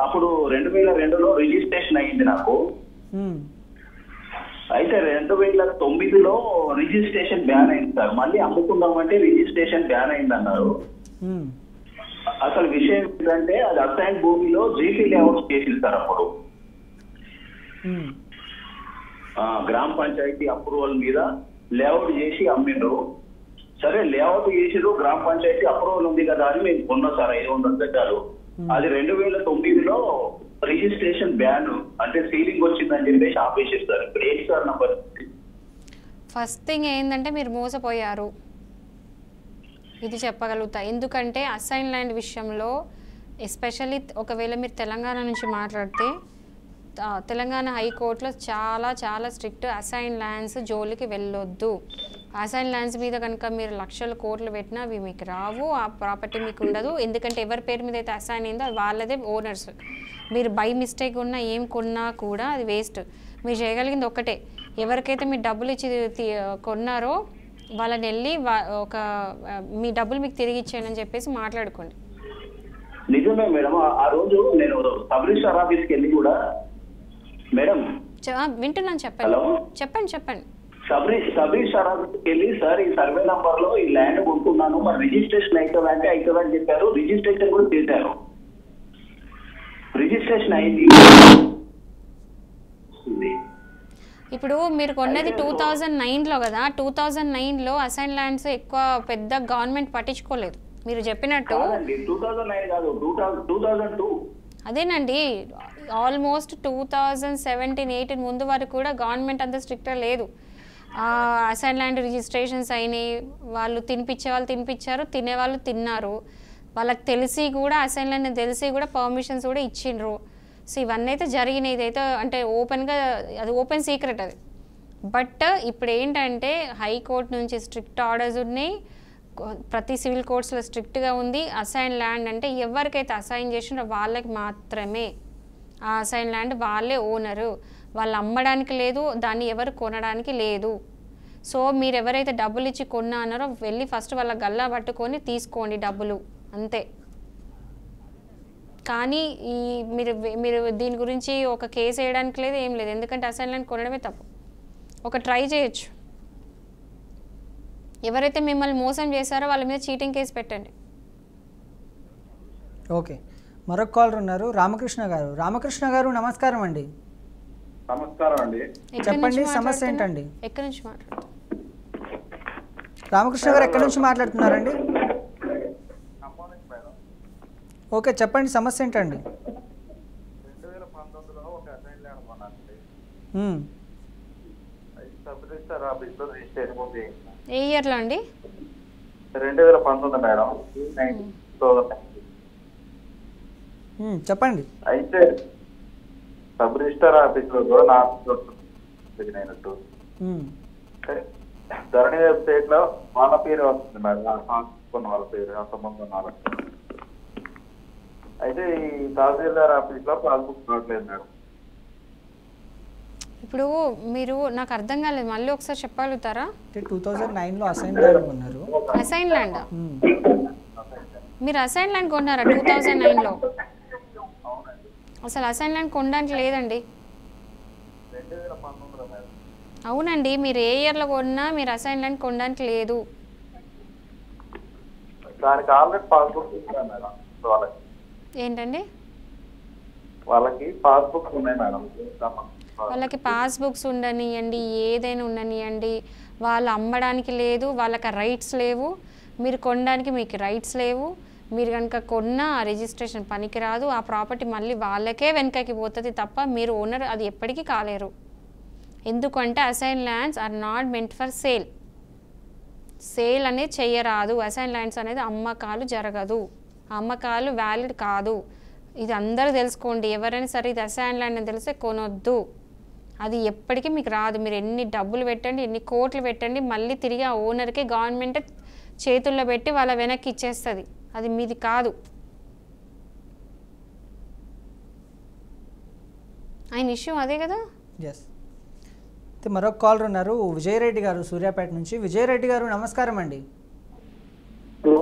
అప్పుడు 2002లో రిజిస్ట్రేషన్ అయింది నాకు. అయితే 2009లో రిజిస్ట్రేషన్ బ్యాన్ అయింది సార్. మళ్ళీ అమ్ముకుందామంటే రిజిస్ట్రేషన్ బ్యాన్ అయింది అన్నారు. అసలు విషయం ఏంటంటే అది అసైన్ భూమిలో జీపీ లేఅవుట్ చేసింది సార్. అప్పుడు గ్రామ పంచాయతీ అప్రూవల్ మీద లేఅవుట్ చేసి అమ్మిండ్రు. సరే లేఅవుట్ చేసిరు, గ్రామ పంచాయతీ అప్రూవల్ ఉంది కదా అని మేము కొన్నాం సార్ 500 గజాలు. అది 2009లో రిజిస్ట్రేషన్ బ్యాన్ అంటే సీలింగ్ వచ్చిందని చెప్పేసి ఆపేసారు సార్. ఇప్పుడు ఏంటి సార్ నా పరిస్థితి? ఫస్ట్ థింగ్ ఏంటంటే మీరు మోసపోయారు, ఇది చెప్పగలుగుతా. ఎందుకంటే అసైన్ ల్యాండ్ విషయంలో ఎస్పెషల్లీ ఒకవేళ మీరు తెలంగాణ నుంచి మాట్లాడితే తెలంగాణ హైకోర్టులో చాలా చాలా స్ట్రిక్ట్. అసైన్ ల్యాండ్స్ జోలికి వెళ్ళొద్దు. అసైన్ ల్యాండ్స్ మీద కనుక మీరు లక్షల కోట్లు పెట్టినా అవి మీకు రావు, ఆ ప్రాపర్టీ మీకు ఉండదు. ఎందుకంటే ఎవరి పేరు మీద అయితే అసైన్ అయిందో అది వాళ్ళదే ఓనర్స్. మీరు బై మిస్టేక్ ఉన్నా ఏం కొన్నా కూడా అది వేస్ట్. మీరు చేయగలిగింది ఒక్కటే, ఎవరికైతే మీరు డబ్బులు ఇచ్చి కొన్నారో వాళ్ళని వెళ్ళి మీ డబ్బులు మీకు తిరిగి ఇచ్చేయండి అని చెప్పేసి మాట్లాడుకోండి. నిజమే మేడం. ఆ రోజు నేను సబ్ రిజిస్టర్ ఆఫీస్కి వెళ్ళి కూడా మేడం వింటున్నాను, చెప్పండి. హలో, చెప్పండి. సబ్ రిజిస్టర్ ఆఫీస్కి వెళ్ళి సార్ ఈ సర్వే నంబర్ లో ఈ ల్యాండ్ కొంటున్నాను, మరి రిజిస్ట్రేషన్ అవుతుందంటే అవుతుందని చెప్పారు. రిజిస్ట్రేషన్ కూడా చేశారు. రిజిస్ట్రేషన్ అయింది. ఇప్పుడు మీరు కొన్నది 2009లో కదా. 2009లో అసైన్ ల్యాండ్స్ ఎక్కువ పెద్ద గవర్నమెంట్ పట్టించుకోలేదు. మీరు చెప్పినట్టు 2009 కాదు, 2002. అదేనండి, ఆల్మోస్ట్ 2017-18 ముందు వరకు కూడా గవర్నమెంట్ అంత స్ట్రిక్ట్గా లేదు. అసైన్ ల్యాండ్ రిజిస్ట్రేషన్స్ అయినాయి, వాళ్ళు తినిపించే వాళ్ళు తినిపించారు, తినేవాళ్ళు తిన్నారు. వాళ్ళకి తెలిసి కూడా అసైన్ ల్యాండ్ తెలిసి కూడా పర్మిషన్స్ కూడా ఇచ్చిండ్రు. సో ఇవన్నీ అయితే జరిగినాయి. ఇదైతే అంటే ఓపెన్గా అది ఓపెన్ సీక్రెట్ అది. బట్ ఇప్పుడు ఏంటంటే హైకోర్టు నుంచి స్ట్రిక్ట్ ఆర్డర్స్ ఉన్నాయి, ప్రతి సివిల్ కోర్ట్స్లో స్ట్రిక్ట్గా ఉంది. అసైన్ ల్యాండ్ అంటే ఎవరికైతే అసైన్ చేసినారో వాళ్ళకి మాత్రమే ఆ అసైన్ ల్యాండ్ వాళ్ళే ఓనరు. వాళ్ళు అమ్మడానికి లేదు, దాన్ని ఎవరు కొనడానికి లేదు. సో మీరు ఎవరైతే డబ్బులు ఇచ్చి కొన్నా అన్నారో వెళ్ళి ఫస్ట్ వాళ్ళ గల్లా పట్టుకొని తీసుకోండి డబ్బులు, అంతే. కానీ మీరు దీని గురించి ఒక కేసు వేయడానికి లేదు, ఏం లేదు. ఎందుకంటే అసైన్ ల్యాండ్ కొనడమే తప్పు. ఒక ట్రై చేయొచ్చు. ఎవరైతే మిమ్మల్ని మోసం చేశారో వాళ్ళ మీద చీటింగ్ కేసు పెట్టండి. ఓకే, మరొక కాలర్ ఉన్నారు, రామకృష్ణ గారు. రామకృష్ణ గారు నమస్కారం అండి. నమస్కారం అండి. చెప్పండి, సమస్య ఏంటండి? ఎక్కడి నుంచి మాట్లాడుతున్నారు? రామకృష్ణ గారు ఎక్కడి నుంచి మాట్లాడుతున్నారండి? ఓకే, చెప్పండి, సమస్య ఏంటండి? 2019లో ఒక అసైన్ ల్యాండ్ కొన్నానండి. సబ్ రిజిస్టర్ ఆఫీస్ లో రిజిస్ట్రేషన్ ఉంది. ఏ ఇయర్లో అండి? 2019 మేడం. చెప్పండి. అయితే సబ్ రిజిస్టర్ ఆఫీస్ లో కూడా నా అయినట్టు ధరణి వెబ్సైట్ లో వాళ్ళ పేరు వస్తుంది మేడం, కొన్న వాళ్ళ పేరు, సంబంధం ఉన్న వాళ్ళ. అయితే ఈ తహసీల్దార్ ఆఫీస్ లో పాస్బుక్ రావట్లేదు మేడం. ఇప్పుడు మీరు నాకు అర్థం కాలేదు, మళ్ళీ ఒకసారి చెప్పగలుగుతారా? 2009లో అసైన్ ల్యాండ్ కొన్నారు. అసైన్ ల్యాండ్ మీరు అసైన్ ల్యాండ్ కొన్నారా 2009లో? అసలు అసైన్ ల్యాండ్ కొనడానికి లేదండి. 2019లో మేడం. అవునండి, మీరు ఏ ఇయర్లో కొన్నా మీరు అసైన్ ల్యాండ్ కొనడానికి లేదు. దానికి ఆల్రెడీ పాస్బుక్ ఇచ్చాను మేడం. వాళ్ళకి ఏంటండి? వాళ్ళకి పాస్బుక్స్ ఉన్నాయి మేడం. వాళ్ళకి పాస్బుక్స్ ఉండనియండి, ఏదైనా ఉండనియండి, వాళ్ళు అమ్మడానికి లేదు, వాళ్ళకి రైట్స్ లేవు. మీరు కొనడానికి మీకు రైట్స్ లేవు. మీరు కనుక కొన్న ఆ రిజిస్ట్రేషన్ పనికిరాదు. ఆ ప్రాపర్టీ మళ్ళీ వాళ్ళకే వెనకకి పోతుంది తప్ప మీరు ఓనర్ అది ఎప్పటికీ కాలేరు. ఎందుకంటే assign lands are not meant for sale అనేది చెయ్యరాదు. అసైన్ ల్యాండ్స్ అనేది అమ్మకాలు జరగదు. అమ్మకాలు వ్యాలిడ్ కాదు. ఇది అందరూ తెలుసుకోండి. ఎవరైనా సరే ఇది అసైన్ ల్యాండ్ అని తెలిస్తే కొనొద్దు. అది ఎప్పటికీ మీకు రాదు. మీరు ఎన్ని డబ్బులు పెట్టండి, ఎన్ని కోట్లు పెట్టండి, మళ్ళీ తిరిగి ఆ ఓనర్కి గవర్నమెంట్ చేతుల్లో పెట్టి వాళ్ళ వెనక్కి ఇచ్చేస్తుంది. అది మీది కాదు. ఆయన ఇష్యూ అదే కదా. ఎస్. అయితే మరొక కాలర్ ఉన్నారు, విజయరెడ్డి గారు సూర్యాపేట నుంచి. విజయరెడ్డి గారు నమస్కారం అండి. హలో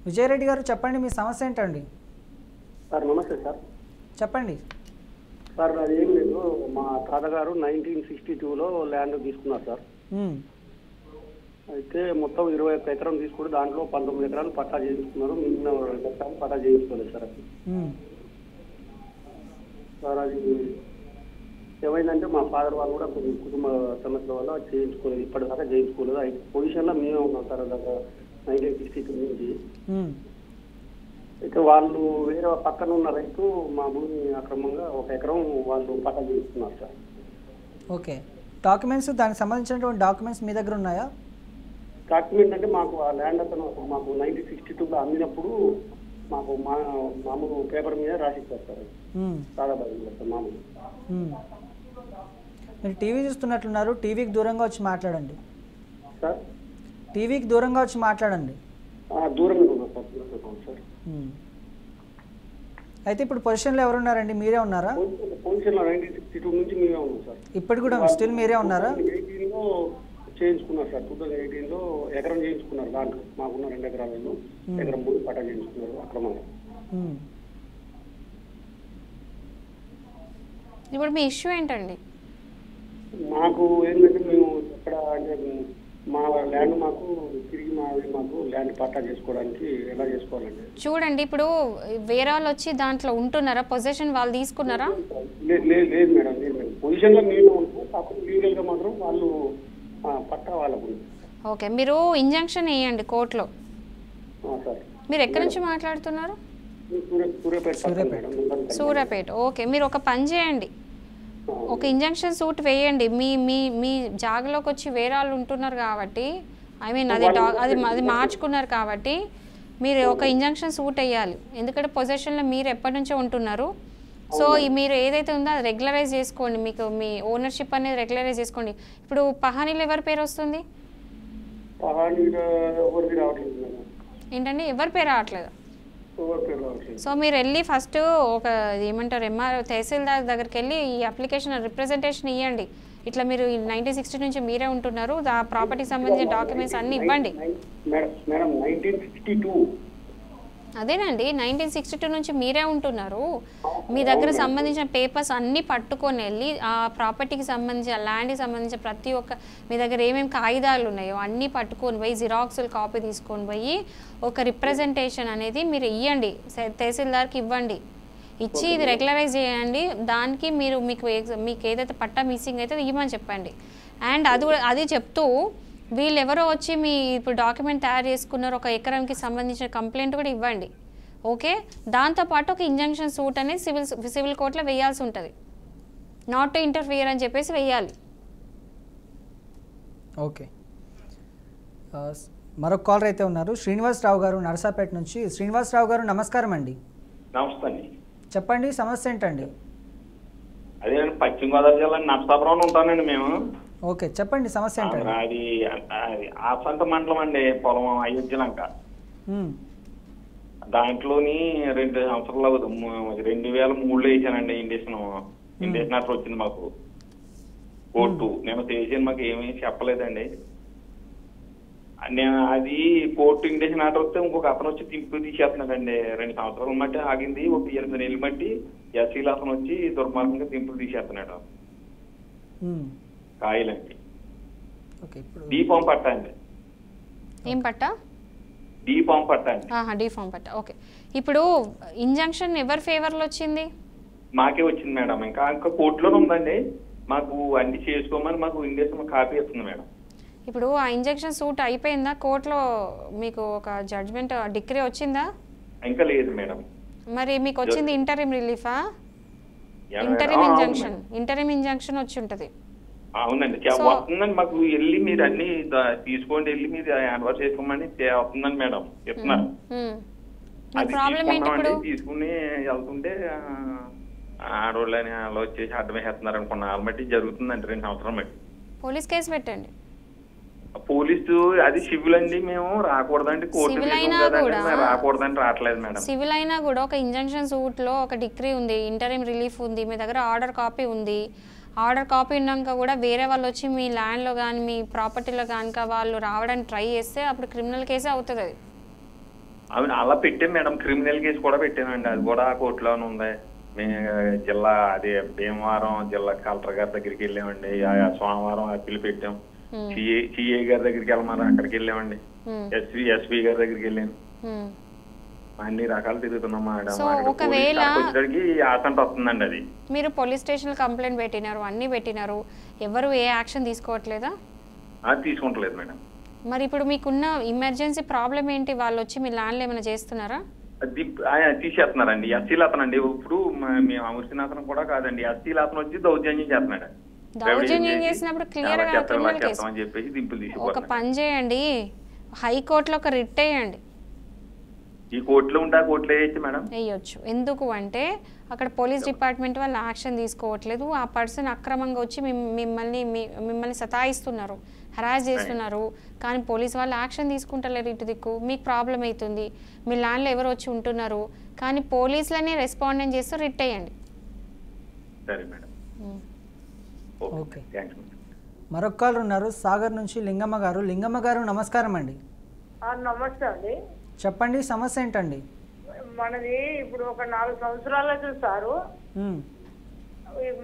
విజయరెడ్డి గారు చెప్పండి, మీ సమస్య ఏంటండి? సార్ నమస్తే సార్. చెప్పండి సార్ అది ఏం లేదు, మా తాతగారు 1962లో ల్యాండ్ తీసుకున్నారు సార్. అయితే మొత్తం 21 ఎకరం తీసుకుని దాంట్లో 19 ఎకరాలు పట్టా చేయించుకున్నారు. మిగిలిన 2 ఎకరాలు పట్టా చేయించుకోలేదు సార్. అది సార్ అది ఏమైందంటే మా ఫాదర్ వాళ్ళు కూడా కొన్ని కుటుంబ సమస్యల వల్ల చేయించుకోలేదు, ఇప్పటిదాకా చేయించుకోలేదు. అయితే పొజిషన్లో మేమే ఉన్నాం సార్ దాకా 1962 నుంచి. అయితే వాళ్ళు వేరే పక్కన ఉన్న రైతు మా భూమి అక్రమంగా 1 ఎకరం వాళ్ళు పట్టా చేయిస్తున్నారు సార్. ఓకే, డాక్యుమెంట్స్, దానికి సంబంధించినటువంటి డాక్యుమెంట్స్ మీ దగ్గర ఉన్నాయా? డాక్యుమెంట్ అంటే మాకు ఆ ల్యాండ్ అతను మాకు 1962లో అమ్మినప్పుడు మాకు మామూలు పేపర్ మీద రాసిస్తారు సార్. దాదాపు మామూలు. మీరు టీవీ చూస్తున్నట్లున్నారు, టీవీకి దూరంగా వచ్చి మాట్లాడండి సార్. టీవీకి దూరంగా వచ్చి మాట్లాడండి. దూరంగా ఉన్నా సార్, దూరంగా ఉన్నాం సార్. అయితే ఇప్పుడు పొజిషన్లో ఎవరున్నారండి? మీరే ఉన్నారా? పొజిషన్లో 1962 నుంచి మేమే ఉన్నాం సార్. ఇప్పుడు కూడా స్టిల్ మీరే ఉన్నారా? 2018లో చేయించుకున్నారు సార్. 2018లో ఎకరం చేయించుకున్నారు. దాంట్లో మాకున్న 2 ఎకరాలలో ఎకరం భూమి పట్టా చేయించుకున్నారు అక్రమంగా. ఇప్పుడు మీ ఇష్యూ ఏంటండి? మాకు ఏంటంటే మేము ఎక్కడ అంటే మా ల్యాండ్ మాకు తిరిగి మాకు ల్యాండ్ పట్టా చేసుకోవడానికి ఎలా చేసుకోవాలండి? చూడండి, ఇప్పుడు వేరే వాళ్ళు వచ్చి దాంట్లో ఉంటున్నారా? పొజిషన్ వాళ్ళు తీసుకున్నారా? లేదు మేడం, లేదు మేడం. పొజిషన్లో మేము ఉంటాం, కాకపోతే లీగల్గా మాత్రం వాళ్ళు పట్టా వాళ్ళకు. ఓకే, మీరు ఇంజంక్షన్ వేయండి కోర్టులో. సార్ మీరు ఎక్కడి నుంచి మాట్లాడుతున్నారు? సూర్యాపేట. ఓకే, మీరు ఒక పని చేయండి, ఒక ఇంజంక్షన్ సూట్ వేయండి. మీ మీ మీ జాగలోకి వచ్చి వేరే వాళ్ళు ఉంటున్నారు కాబట్టి, ఐ మీన్ అది మార్చుకున్నారు కాబట్టి మీరు ఒక ఇంజంక్షన్ సూట్ వేయాలి. ఎందుకంటే పొజిషన్లో మీరు ఎప్పటి నుంచో ఉంటున్నారు. సో మీరు ఏదైతే ఉందో అది రెగ్యులరైజ్ చేసుకోండి. మీకు మీ ఓనర్షిప్ అనేది రెగ్యులరైజ్ చేసుకోండి. ఇప్పుడు పహానీలో ఎవరి పేరు వస్తుంది? ఏంటండి, ఎవరి పేరు రావట్లేదు? సో మీరు వెళ్ళి ఫస్ట్ ఒక ఏమంటారు తహసీల్దార్ దగ్గరికి వెళ్ళి ఈ అప్లికేషన్ రిప్రజెంటేషన్ ఇవ్వండి. ఇట్లా మీరు 1960 నుంచి మీరే ఉంటున్నారు, ఆ ప్రాపర్టీకి సంబంధించిన డాక్యుమెంట్స్ అన్నీ ఇవ్వండి. అదేనండి, 1962 నుంచి మీరే ఉంటున్నారు. మీ దగ్గర సంబంధించిన పేపర్స్ అన్నీ పట్టుకొని వెళ్ళి ఆ ప్రాపర్టీకి సంబంధించిన ల్యాండ్కి సంబంధించిన ప్రతి ఒక్క మీ దగ్గర ఏమేమి కాగితాలు ఉన్నాయో అన్నీ పట్టుకొని పోయి జిరాక్స్లు కాపీ తీసుకొని పోయి ఒక రిప్రజెంటేషన్ అనేది మీరు ఇవ్వండి, తహసీల్దార్కి ఇవ్వండి. ఇచ్చి ఇది రెగ్యులరైజ్ చేయండి. దానికి మీకు ఏదైతే పట్టా మిస్సింగ్ అయితే ఇవ్వమని చెప్పండి. అండ్ అది చెప్తూ వీళ్ళు ఎవరో వచ్చి మీ ఇప్పుడు డాక్యుమెంట్ తయారు చేసుకున్నారు, 1 ఎకరంకి సంబంధించిన కంప్లైంట్ కూడా ఇవ్వండి. ఓకే, దాంతోపాటు ఒక ఇంజంక్షన్ సూట్ అనేది సివిల్ కోర్టులో వేయాల్సి ఉంటుంది. నాట్ టు ఇంటర్ఫియర్ అని చెప్పేసి వేయాలి. ఓకే, మరొక కాలర్ అయితే ఉన్నారు, శ్రీనివాసరావు గారు నరసాపేట నుంచి. శ్రీనివాసరావు గారు నమస్కారం అండి. నమస్తే అండి. చెప్పండి, సమస్య ఏంటండి? అదే పశ్చిమ గోదావరి జిల్లా నరసాపురంలో ఉంటానండి మేము. ఓకే, చెప్పండి, సమస్య ఏంటండి? అది ఆసంత మండలం అండి, పొలం అయోధ్యలంక. దాంట్లోని 2 సంవత్సరాలు 2003లో వేసానండి ఇండేషన్ ఆర్డర్ వచ్చింది మాకు కోర్టు. నేను చేసాను, మాకు ఏమీ చెప్పలేదండి. అది కోర్టు ఇండేషన్ ఆర్డర్ వస్తే ఇంకొక అతను వచ్చి తింపు తీసేస్తున్నాడండి. 2 సంవత్సరాల మట్టి ఆగింది, ఒక 8 నెలల మట్టి ఎస్సీలు అతను వచ్చి దుర్మార్గంగా తింపులు తీసేస్తున్నాడు కాయలండి. డీఫామ్ పట్టా అండి. ఏం పట్టా? డీఫామ్ పట్టా అండి. డీఫామ్ పట్టా. ఓకే, ఇప్పుడు ఇంజంక్షన్ ఎవరి ఫేవర్లో వచ్చింది? మాకే వచ్చింది మేడం. ఇంకా కోర్టులోనే ఉందండి. మాకు అన్ని చేసుకోమని మాకు ఇండేషన్ కాపీ ఇస్తుంది మేడం. ఇప్పుడు ఆ ఇంజెక్షన్ సూట్ అయిపోయిందా? కోర్టులో మీకు ఒక జడ్జ్మెంట్ డిగ్రీ వచ్చిందా? ఇంకా లేదు మేడం. మరి మీకు వచ్చింది ఇంటరిమ్ రిలీఫా? ఇంటరిమ్ ఇంజంక్షన్ వచ్చి ఉంటుంది. అవునండి, వస్తుందండి. మాకు వెళ్ళి మీరు అన్ని తీసుకోండి, వెళ్ళి మీరు యాన్వర్ చేసుకోమని వస్తుందండి మేడం చెప్తున్నారు. మీ ప్రాబ్లం ఏంటి ఇప్పుడు? తీసుకుని వెళ్తుంటే ఆడవాళ్ళని అలా వచ్చేసి అడ్డం వేస్తున్నారు అనుకున్నా. అది బట్టి జరుగుతుందండి 2 సంవత్సరాలు బట్టి. పోలీస్ కేసు పెట్టండి. పోలీసు అది సివిల్ అండి, మేము రాకూడదండి, కోర్టు రాకూడదని రావట్లేదు మేడం. సివిల్ అయినా కూడా ఒక ఇంజంక్షన్ సూట్ లో ఒక డిగ్రీ ఉంది, ఇంటరిమ్ రిలీఫ్ ఉంది, మీ దగ్గర ఆర్డర్ కాపీ ఉంది. ఆర్డర్ కాపీ ఉన్నాక కూడా వేరే వాళ్ళు వచ్చి మీ ల్యాండ్లో కానీ మీ ప్రాపర్టీలో కనుక వాళ్ళు రావడానికి ట్రై చేస్తే అప్పుడు క్రిమినల్ కేసే అవుతుంది. అది అవి అలా పెట్టాం మేడం, క్రిమినల్ కేసు కూడా పెట్టానండి, అది కూడా కోర్టులోనే ఉంది. మేము జిల్లా అది భీమవరం జిల్లా కలెక్టర్ గారి దగ్గరికి వెళ్ళామండి, సోమవారం అప్పీల్ పెట్టాం. సిఏ గారి దగ్గరికి వెళ్ళమని అక్కడికి వెళ్ళామండి, ఎస్పీ గారి దగ్గరికి వెళ్ళాను. అన్ని రకాలు తిరుగుతున్నాం మేడం. ఒకవేళ ఆసంట వస్తుందండి. అది మీరు పోలీస్ స్టేషన్ కంప్లైంట్ పెట్టినారు, అన్ని పెట్టినారు, ఎవరు ఏ యాక్షన్ తీసుకోవట్లేదా? తీసుకుంటలేదు మేడం. మరి ఇప్పుడు మీకున్న ఎమర్జెన్సీ ప్రాబ్లం ఏంటి? వాళ్ళు వచ్చి మీ ల్యాండ్లో ఏమైనా చేస్తున్నారా? తీసేస్తున్నారండి. ఎస్సీలు అండి. ఇప్పుడు మేము అమృతనాథన్ కూడా కాదండి, ఎస్సీలు వచ్చి దౌర్జన్యం చేస్తున్నాడు. దౌర్జన్యం చేసినప్పుడు క్లియర్ గా క్రిమినల్ కేసు. ఒక పని చేయండి, హైకోర్టులో ఒక రిట్ వేయండి. ఈ కోర్టులో ఉంటా కోర్టులో వేయచ్చు మేడం? వేయొచ్చు. ఎందుకు అంటే అక్కడ పోలీస్ డిపార్ట్మెంట్ వాళ్ళు యాక్షన్ తీసుకోవట్లేదు. ఆ పర్సన్ అక్రమంగా వచ్చి మిమ్మల్ని సతాయిస్తున్నారు, హరాస్ చేస్తున్నారు, కానీ పోలీస్ వాళ్ళు యాక్షన్ తీసుకుంటలేరు. ఇటు దిక్కు మీకు ప్రాబ్లం అవుతుంది, మీ ల్యాండ్లో ఎవరు వచ్చి ఉంటున్నారు, కానీ పోలీసులనే రెస్పాండెంట్ చేస్తూ రిట్ వేయండి. సరే మేడం. ఓకే, మరొక కాల్ ఉన్నారు సాగర్ నుంచి లింగమ్మ గారు. లింగమ్మ గారు నమస్కారం అండి. నమస్తే అండి. చెప్పండి, సమస్య ఏంటండి? మనది ఇప్పుడు ఒక 4 సంవత్సరాల చూసారు.